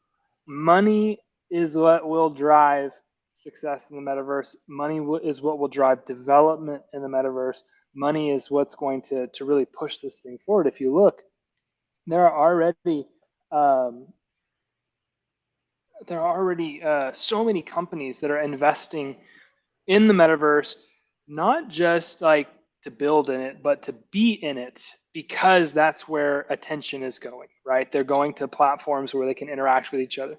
Money is what will drive success in the metaverse. Money is what will drive development in the metaverse. Money is what's going to really push this thing forward. If you look, there are already um, so many companies that are investing in the metaverse, not just like to build in it, but to be in it because that's where attention is going, right? They're going to platforms where they can interact with each other.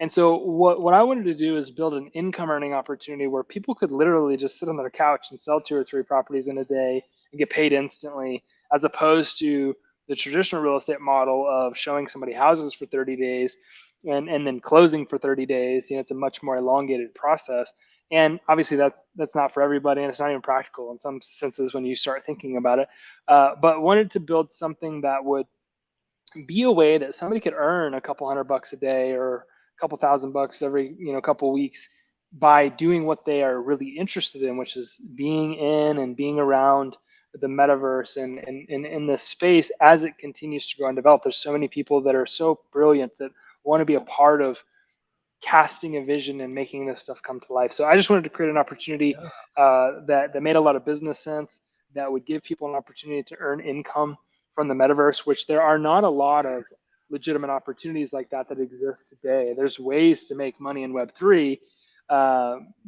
And so what I wanted to do is build an income earning opportunity where people could literally just sit on their couch and sell 2 or 3 properties in a day and get paid instantly, as opposed to the traditional real estate model of showing somebody houses for 30 days and then closing for 30 days. It's a much more elongated process. And obviously that's not for everybody, and it's not even practical in some senses when you start thinking about it. But wanted to build something that would be a way that somebody could earn a couple $100 a day or a couple $1,000 every couple weeks by doing what they are really interested in, which is being in and being around the metaverse and in this space as it continues to grow and develop. There's so many people that are so brilliant that want to be a part of casting a vision and making this stuff come to life. So I just wanted to create an opportunity that made a lot of business sense, that would give people an opportunity to earn income from the metaverse, which there are not a lot of legitimate opportunities like that exist today. There's ways to make money in Web3.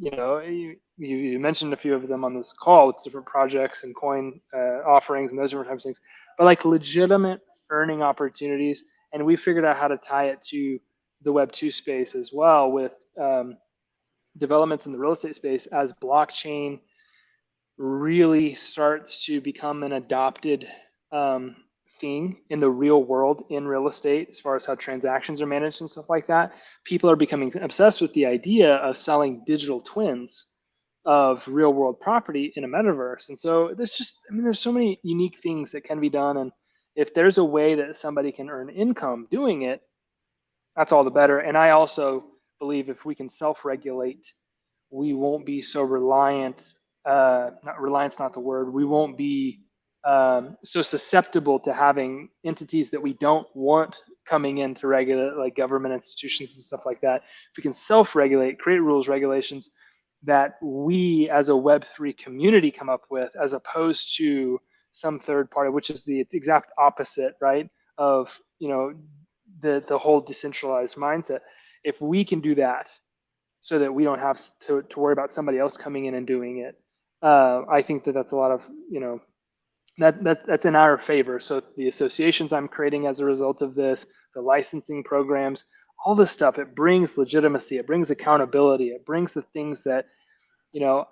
You mentioned a few of them on this call with different projects and coin offerings and those different types of things, but like legitimate earning opportunities. And we figured out how to tie it to the Web2 space as well, with developments in the real estate space as blockchain really starts to become an adopted thing in the real world in real estate, as far as how transactions are managed and stuff like that. People are becoming obsessed with the idea of selling digital twins of real world property in a metaverse. And so there's so many unique things that can be done. And if there's a way that somebody can earn income doing it, that's all the better. And I also believe if we can self-regulate, we won't be so reliant. Not reliance, not the word. We won't be so susceptible to having entities that we don't want coming in to regulate, like government institutions and stuff like that. If we can self-regulate, create rules, regulations that we as a Web3 community come up with, as opposed to some third party, which is the exact opposite, right? Of the whole decentralized mindset. If we can do that so that we don't have to worry about somebody else coming in and doing it, I think that's a lot of, that's in our favor. So the associations I'm creating as a result of this, the licensing programs, all this stuff, it brings legitimacy, it brings accountability, it brings the things that,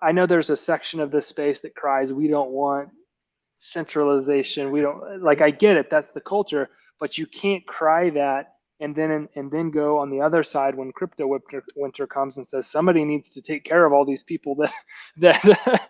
I know there's a section of this space that cries, we don't want centralization. We don't, like, I get it, that's the culture, but you can't cry that and then go on the other side when crypto winter comes and says somebody needs to take care of all these people that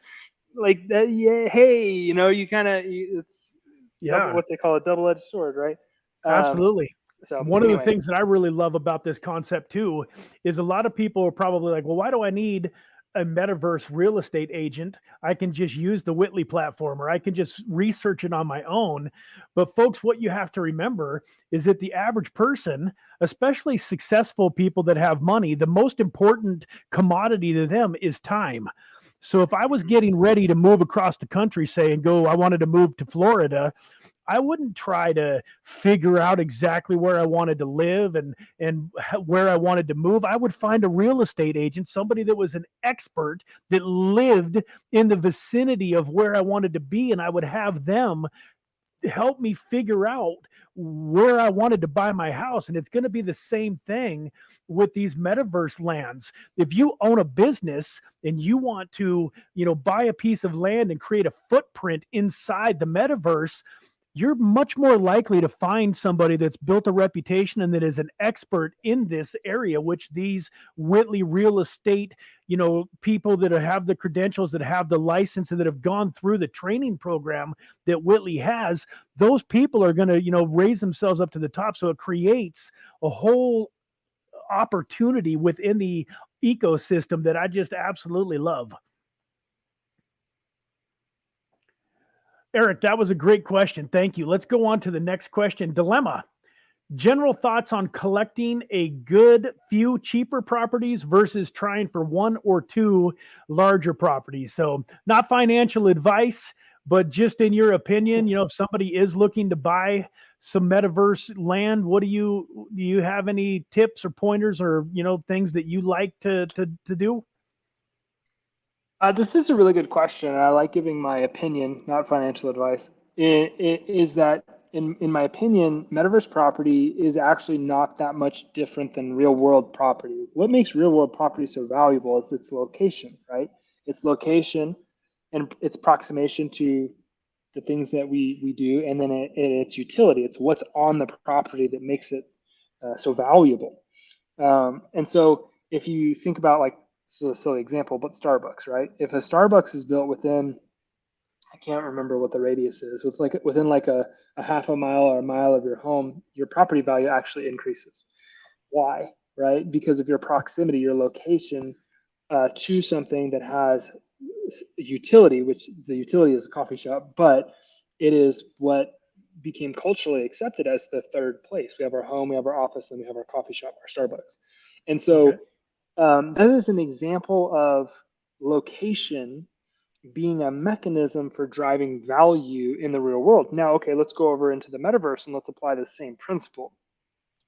like that. Yeah, hey, you kind of, it's what they call a double-edged sword, right? Absolutely. So one of the things that I really love about this concept too is a lot of people are probably like, well, why do I need a metaverse real estate agent? I can just use the Whitley platform, or I can just research it on my own. But folks, what you have to remember is that the average person, especially successful people that have money, the most important commodity to them is time. So if I was getting ready to move across the country, say, and go, I wanted to move to Florida, I wouldn't try to figure out exactly where I wanted to live and where I wanted to move. I would find a real estate agent, somebody that was an expert that lived in the vicinity of where I wanted to be, and I would have them help me figure out where I wanted to buy my house. And it's going to be the same thing with these metaverse lands. If you own a business and you want to, buy a piece of land and create a footprint inside the metaverse, you're much more likely to find somebody that's built a reputation and that is an expert in this area, which these Whitley real estate, people that have the credentials, that have the license, and that have gone through the training program that Whitley has. Those people are going to, raise themselves up to the top. So it creates a whole opportunity within the ecosystem that I just absolutely love. Eric, that was a great question. Thank you. Let's go on to the next question. Dilemma. General thoughts on collecting a good few cheaper properties versus trying for one or two larger properties. So, not financial advice, but just in your opinion, if somebody is looking to buy some metaverse land, what do you have any tips or pointers or things that you like to do? This is a really good question. And I like giving my opinion, not financial advice. Is that in my opinion, metaverse property is actually not that much different than real world property. What makes real world property so valuable is its location, right? Its location and its approximation to the things that we do, and then its utility. It's what's on the property that makes it so valuable. And so if you think about, like, so a silly example, but Starbucks, right? If a Starbucks is built within, I can't remember what the radius is, within like a half a mile or a mile of your home, your property value actually increases. Why? Right? Because of your proximity, your location to something that has utility, which the utility is a coffee shop, but it is what became culturally accepted as the third place. We have our home, we have our office, then we have our coffee shop, our Starbucks. And so Okay. that is an example of location being a mechanism for driving value in the real world. Now, okay, let's go over into the metaverse and let's apply the same principle.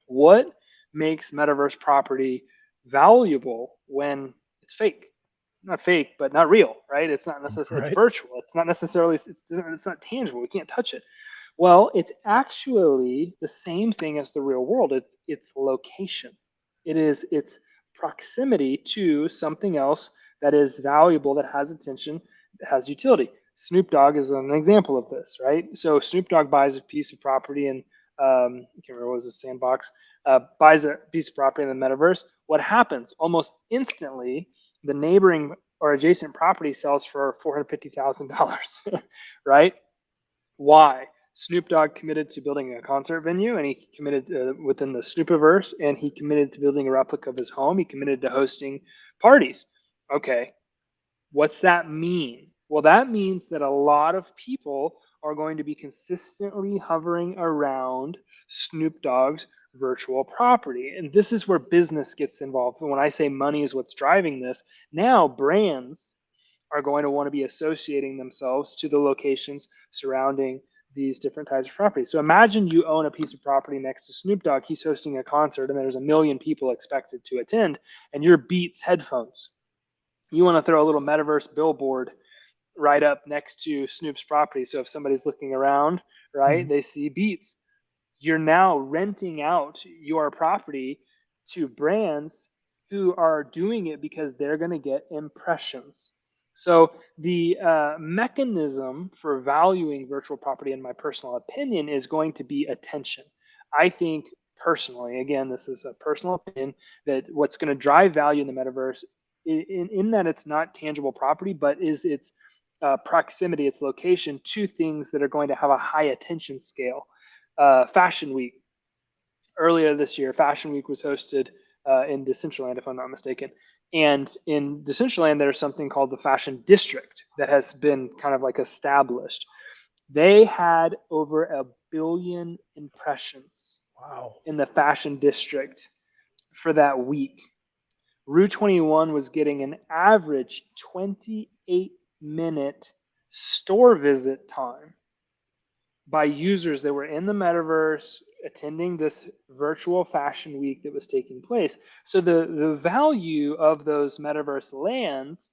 What makes metaverse property valuable when it's fake? Not fake, but not real, right? It's not necessarily, it's Right. virtual. It's not necessarily, it's not tangible. We can't touch it. Well, it's actually the same thing as the real world. It's location. It's proximity to something else that is valuable, that has attention, that has utility. Snoop Dogg is an example of this, right? So Snoop Dogg buys a piece of property in, I can't remember what was the sandbox, buys a piece of property in the metaverse. What happens? Almost instantly, the neighboring or adjacent property sells for $450,000, right? Why? Snoop Dogg committed to building a concert venue, and he committed within the Snoopiverse, and he committed to building a replica of his home. He committed to hosting parties. Okay, what's that mean? Well, that means that a lot of people are going to be consistently hovering around Snoop Dogg's virtual property. And this is where business gets involved. And when I say money is what's driving this, now brands are going to want to be associating themselves to the locations surrounding these different types of properties. So imagine you own a piece of property next to Snoop Dogg. He's hosting a concert and there's 1 million people expected to attend, and your Beats headphones. You want to throw a little metaverse billboard right up next to Snoop's property. So if somebody's looking around, right, Mhm. they see Beats. You're now renting out your property to brands who are doing it because they're going to get impressions. So the mechanism for valuing virtual property, in my personal opinion, is going to be attention. I think personally, again, this is a personal opinion, that what's going to drive value in the metaverse, in that it's not tangible property, but is its proximity, its location to things that are going to have a high attention scale. Fashion Week earlier this year, Fashion Week was hosted in Decentraland, if I'm not mistaken. And in Decentraland, there's something called the Fashion District that has been kind of like established. They had over 1 billion impressions Wow. in the Fashion District for that week. Rue 21 was getting an average 28-minute store visit time by users that were in the metaverse attending this virtual fashion week that was taking place. So the value of those metaverse lands,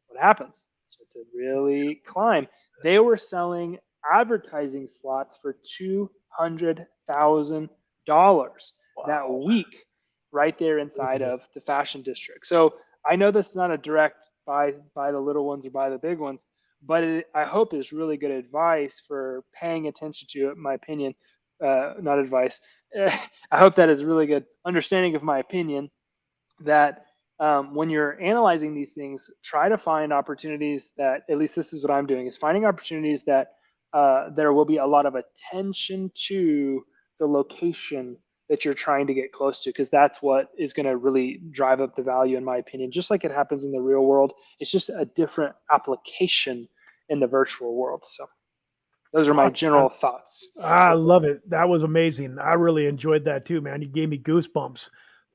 what happens? Start to really climb. They were selling advertising slots for $200,000 that Wow. week, right there inside of the fashion district. So I know this is not a direct buy the little ones or buy the big ones, but I hope is really good advice for paying attention to it, my opinion, not advice. I hope that is really good understanding of my opinion, that when you're analyzing these things, try to find opportunities that, at least this is what I'm doing, is finding opportunities that there will be a lot of attention to the location that you're trying to get close to, because that's what is going to really drive up the value, in my opinion. Just like it happens in the real world, it's just a different application in the virtual world. So those are my general Awesome. thoughts. I love it. That was amazing. I really enjoyed that too, man. You gave me goosebumps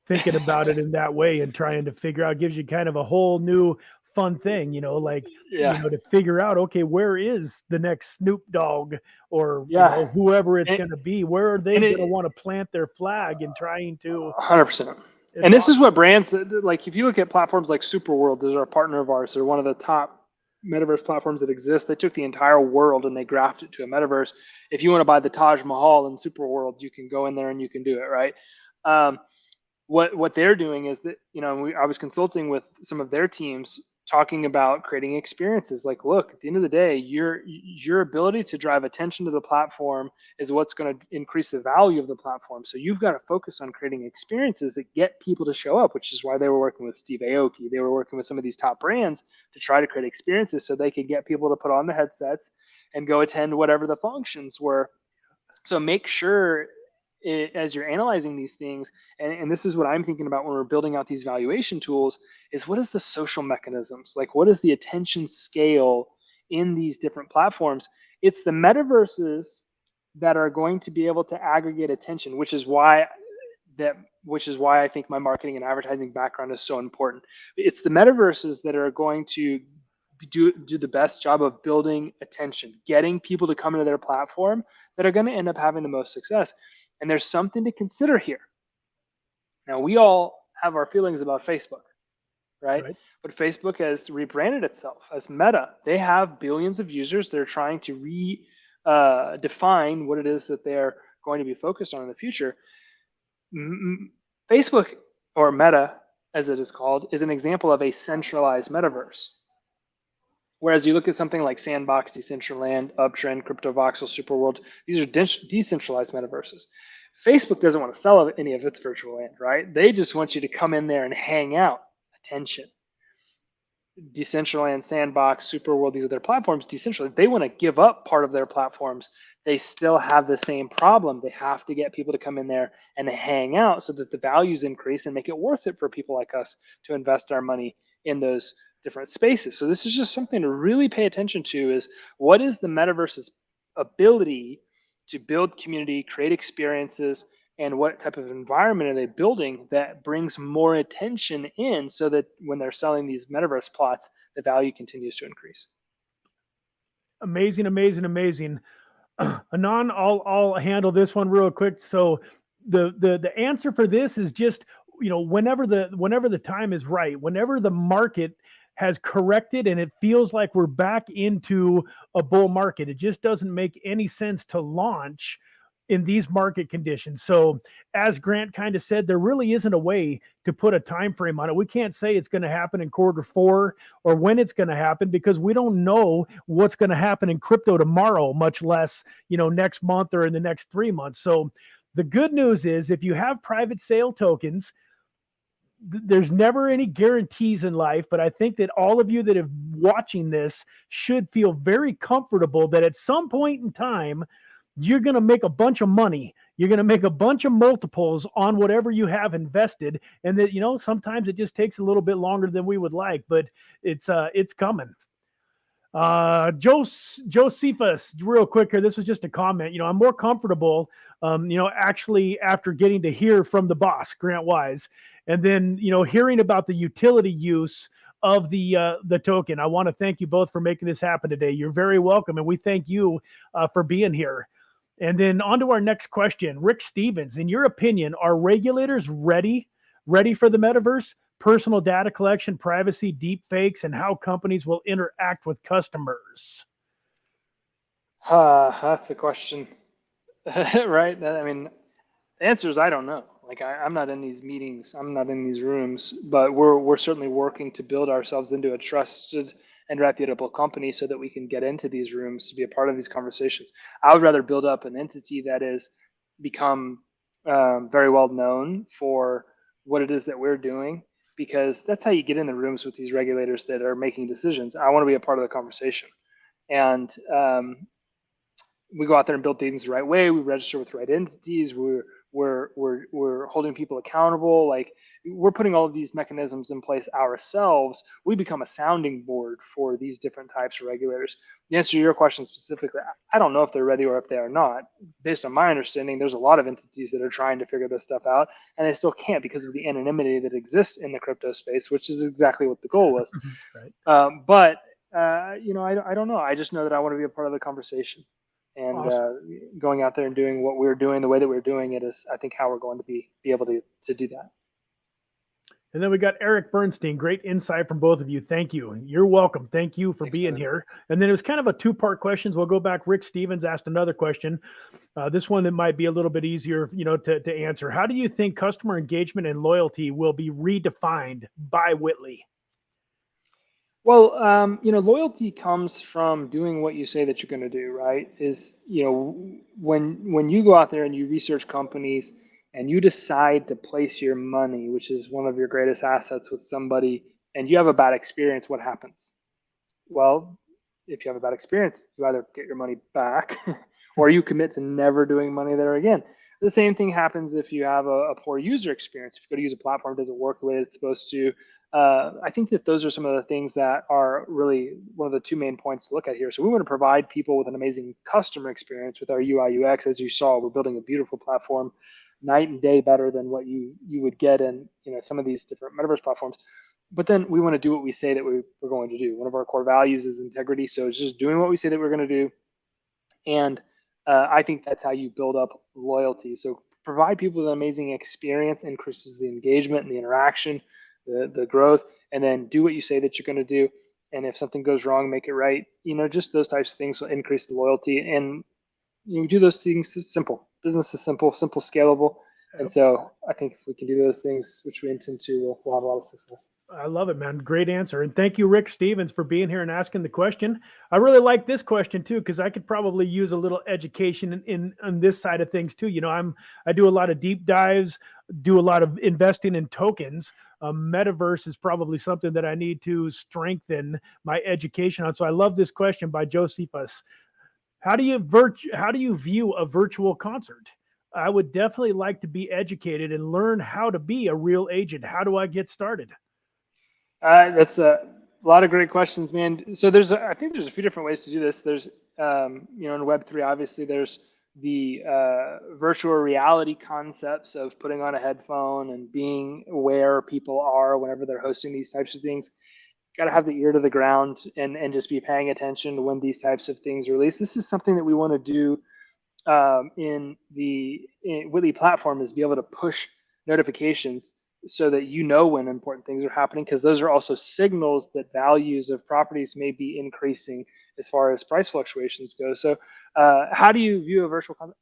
thinking about it in that way and trying to figure out, gives you kind of a whole new fun thing, like, Yeah, to figure out, okay, where is the next Snoop Dogg or, yeah, whoever it's and, going to be? Where are they and going to it want to plant their flag and trying to, 100%. it's And this is awesome. what brands like. If you look at platforms like Superworld, they're a partner of ours. They're one of the top metaverse platforms that exist. They took the entire world and they graphed it to a metaverse. If you want to buy the Taj Mahal in Superworld, you can go in there and you can do it, right? Um, what they're doing is that, I was consulting with some of their teams talking about creating experiences. Like, look, at the end of the day, your ability to drive attention to the platform is what's going to increase the value of the platform. So you've got to focus on creating experiences that get people to show up, which is why they were working with Steve Aoki. They were working with some of these top brands to try to create experiences so they could get people to put on the headsets and go attend whatever the functions were. So make sure as you're analyzing these things, and this is what I'm thinking about when we're building out these valuation tools, is what is the social mechanisms? Like, what is the attention scale in these different platforms? It's the metaverses that are going to be able to aggregate attention, which is why I think my marketing and advertising background is so important. It's the metaverses that are going to do the best job of building attention, getting people to come into their platform, that are going to end up having the most success. And there's something to consider here. Now, we all have our feelings about Facebook, right? Right. But Facebook has rebranded itself as Meta. They have billions of users. They're trying to define what it is that they're going to be focused on in the future. Facebook, or Meta, as it is called, is an example of a centralized metaverse. Whereas you look at something like Sandbox, Decentraland, Uptrend, CryptoVoxel, Superworld, these are decentralized metaverses. Facebook doesn't want to sell any of its virtual land, right? They just want you to come in there and hang out. Attention. Decentraland, Sandbox, Superworld, these are their platforms. Decentraland, they want to give up part of their platforms. They still have the same problem. They have to get people to come in there and hang out so that the values increase and make it worth it for people like us to invest our money in those different spaces. So this is just something to really pay attention to, is what is the metaverse's ability to build community, create experiences, and what type of environment are they building that brings more attention in, so that when they're selling these metaverse plots, the value continues to increase. Amazing, amazing, amazing. Anon, I'll handle this one real quick. So the answer for this is just, whenever the time is right, whenever the market has corrected and it feels like we're back into a bull market, it just doesn't make any sense to launch in these market conditions. So as Grant kind of said, there really isn't a way to put a time frame on it. We can't say it's going to happen in Q4 or when it's going to happen, because we don't know what's going to happen in crypto tomorrow, much less, next month or in the next 3 months. So the good news is, if you have private sale tokens, there's never any guarantees in life, but I think that all of you that are watching this should feel very comfortable that at some point in time, you're going to make a bunch of money. You're going to make a bunch of multiples on whatever you have invested. And that, sometimes it just takes a little bit longer than we would like, but it's coming. Josephus, real quick here. This was just a comment. I'm more comfortable, actually after getting to hear from the boss, Grant Wise, and then, hearing about the utility use of the token. I want to thank you both for making this happen today. You're very welcome. And we thank you for being here. And then on to our next question. Rick Stevens, in your opinion, are regulators ready for the metaverse? Personal data collection, privacy, deep fakes, and how companies will interact with customers? That's the question, right? I mean, the answer is I don't know. Like, I'm not in these meetings, I'm not in these rooms, but we're certainly working to build ourselves into a trusted and reputable company so that we can get into these rooms to be a part of these conversations. I would rather build up an entity that is become very well known for what it is that we're doing, because that's how you get in the rooms with these regulators that are making decisions. I want to be a part of the conversation. And we go out there and build things the right way. We register with the right entities. We're holding people accountable. Like, we're putting all of these mechanisms in place ourselves. We become a sounding board for these different types of regulators. The answer to your question specifically, I don't know if they're ready or if they are not. Based on my understanding, there's a lot of entities that are trying to figure this stuff out, and they still can't because of the anonymity that exists in the crypto space, which is exactly what the goal was. Right. But I don't know. I just know that I want to be a part of the conversation, and Awesome. going out there and doing what we're doing the way that we're doing it is, I think, how we're going to be able to do that. And then we got Eric Bernstein. Great insight from both of you. Thank you. You're welcome. Thank you for Thanks, being brother. here. And then it was kind of a two-part questions. We'll go back. Rick Stevens asked another question. This one that might be a little bit easier, to answer. How do you think customer engagement and loyalty will be redefined by Whitley? Well, loyalty comes from doing what you say that you're going to do, right? When you go out there and you research companies and you decide to place your money, which is one of your greatest assets, with somebody, and you have a bad experience, what happens? Well, if you have a bad experience, you either get your money back or you commit to never doing money there again. The same thing happens if you have a poor user experience. If you go to use a platform, it doesn't work the way it's supposed to. I think that those are some of the things that are really one of the two main points to look at here. So we want to provide people with an amazing customer experience with our UI UX. As you saw, we're building a beautiful platform, night and day better than what you would get in some of these different metaverse platforms. But then we want to do what we say that we're going to do. One of our core values is integrity. So it's just doing what we say that we're going to do. And I think that's how you build up loyalty. So provide people with an amazing experience, increases the engagement and the interaction, the growth, and then do what you say that you're going to do. And if something goes wrong, make it right. Just those types of things will increase the loyalty. And you do those things. It's simple. Business is simple, scalable. And so I think if we can do those things, which we intend to, we'll have a lot of success. I love it, man. Great answer. And thank you, Rick Stevens, for being here and asking the question. I really like this question too, because I could probably use a little education on this side of things too. I do a lot of deep dives, do a lot of investing in tokens. Metaverse is probably something that I need to strengthen my education on. So I love this question by Josephus. How do you view a virtual concert? I would definitely like to be educated and learn how to be a real agent. How do I get started? That's a lot of great questions, man. So I think there's a few different ways to do this. There's, in Web3, obviously, there's the virtual reality concepts of putting on a headphone and being where people are whenever they're hosting these types of things. Got to have the ear to the ground and just be paying attention to when these types of things release. This is something that we want to do in Whitley platform, is be able to push notifications so that when important things are happening, because those are also signals that values of properties may be increasing as far as price fluctuations go. So how do you view a virtual content?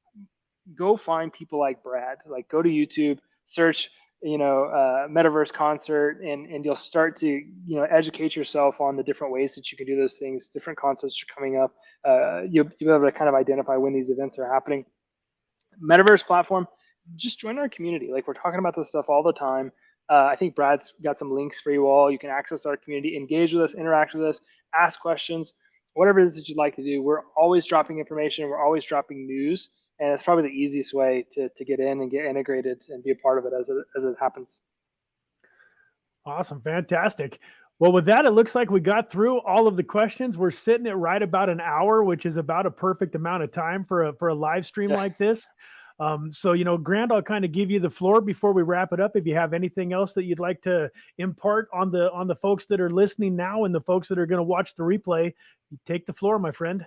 Go find people like Brad, like go to YouTube, search metaverse concert, and you'll start to educate yourself on the different ways that you can do those things. Different concepts are coming up. You'll be able to kind of identify when these events are happening. Metaverse platform, just join our community. Like, we're talking about this stuff all the time. I think Brad's got some links for you all. You can access our community, engage with us, interact with us, ask questions, whatever it is that you'd like to do. We're always dropping information. We're always dropping news. And it's probably the easiest way to get in and get integrated and be a part of it as it happens. Awesome. Fantastic. Well, with that, it looks like we got through all of the questions. We're sitting at right about an hour, which is about a perfect amount of time for a live stream like this. So, Grant, I'll kind of give you the floor before we wrap it up. If you have anything else that you'd like to impart on the folks that are listening now and the folks that are going to watch the replay, you take the floor, my friend.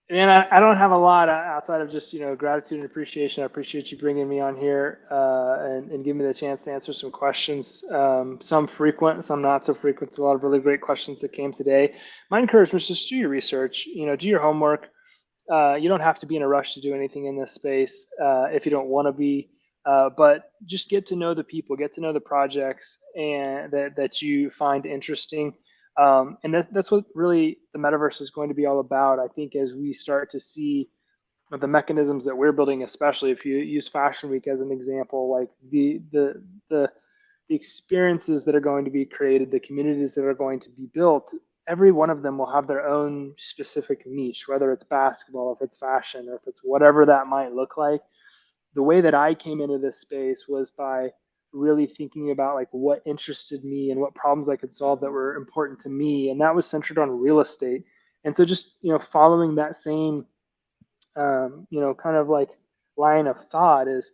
And I don't have a lot outside of just gratitude and appreciation. I appreciate you bringing me on here and giving me the chance to answer some questions. Some frequent, some not so frequent. There's a lot of really great questions that came today. My encouragement is just do your research. Do your homework. You don't have to be in a rush to do anything in this space if you don't want to be. But just get to know the people, get to know the projects, and that you find interesting. And that's what really the metaverse is going to be all about. I think as we start to see the mechanisms that we're building, especially if you use Fashion Week as an example, like the the experiences that are going to be created, the communities that are going to be built, every one of them will have their own specific niche, whether it's basketball, if it's fashion, or if it's whatever that might look like. The way that I came into this space was by really thinking about like what interested me and what problems I could solve that were important to me, and that was centered on real estate. And so just following that same kind of like line of thought is,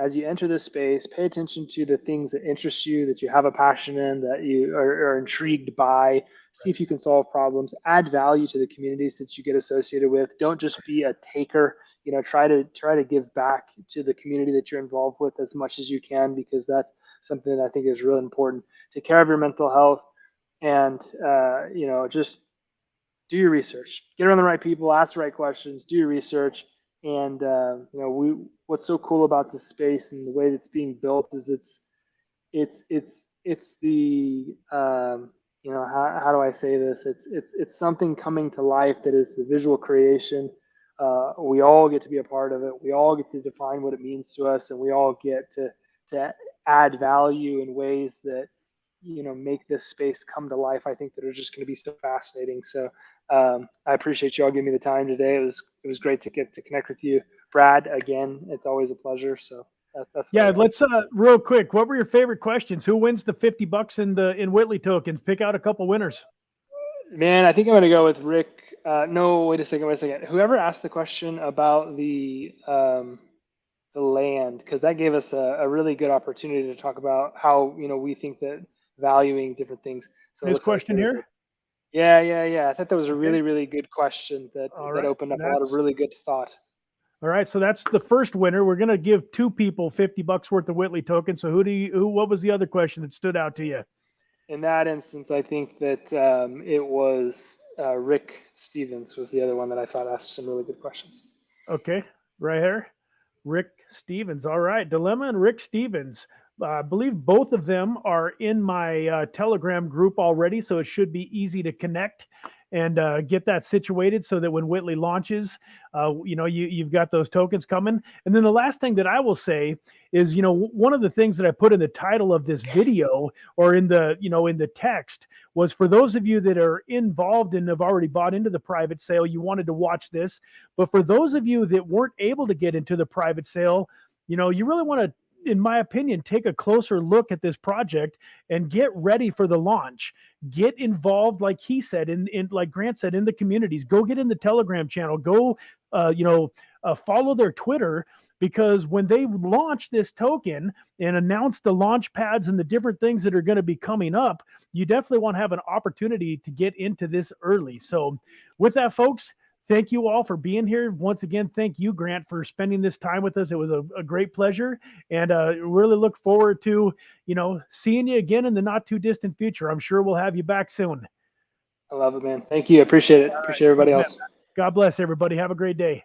as you enter this space, pay attention to the things that interest you, that you have a passion in, that you are intrigued by. See if you can solve problems, add value to the communities that you get associated with. Don't just be a taker. Try to give back to the community that you're involved with as much as you can, because that's something that I think is really important. Take care of your mental health, and just do your research. Get around the right people, ask the right questions, do your research. And what's so cool about this space and the way that's being built is it's the how do I say this? It's something coming to life that is the visual creation. We all get to be a part of it. We all get to define what it means to us, and we all get to add value in ways that make this space come to life. I think that are just going to be so fascinating. So I appreciate you all giving me the time today. It was great to get to connect with you, Brad. Again, it's always a pleasure. So that's yeah. Let's real quick. What were your favorite questions? Who wins the $50 in Whitley tokens? Pick out a couple winners. Man, I think I'm going to go with Rick. No, wait a second. Whoever asked the question about the land, because that gave us a really good opportunity to talk about how we think that valuing different things. So this question here. Yeah. I thought that was a really, really good question that opened up a lot of really good thought. All right, so that's the first winner. We're going to give two people $50 worth of Whitley tokens. So what was the other question that stood out to you? In that instance, I think that it was Rick Stevens was the other one that I thought asked some really good questions. Okay, right here. Rick Stevens. All right, Dilemma and Rick Stevens. I believe both of them are in my Telegram group already, so it should be easy to connect and get that situated so that when Whitley launches, you've got those tokens coming. And then the last thing that I will say is, one of the things that I put in the title of this video or in the text was for those of you that are involved and have already bought into the private sale, you wanted to watch this. But for those of you that weren't able to get into the private sale, you really want to, in my opinion, take a closer look at this project and get ready for the launch. Get involved, like he said, in like Grant said, in the communities. Go get in the Telegram channel. Go, follow their Twitter, because when they launch this token and announce the launch pads and the different things that are going to be coming up, you definitely want to have an opportunity to get into this early. So with that, folks, thank you all for being here. Once again, thank you, Grant, for spending this time with us. It was a great pleasure, and really look forward to, seeing you again in the not too distant future. I'm sure we'll have you back soon. I love it, man. Thank you. I appreciate it. Appreciate everybody else. God bless everybody. Have a great day.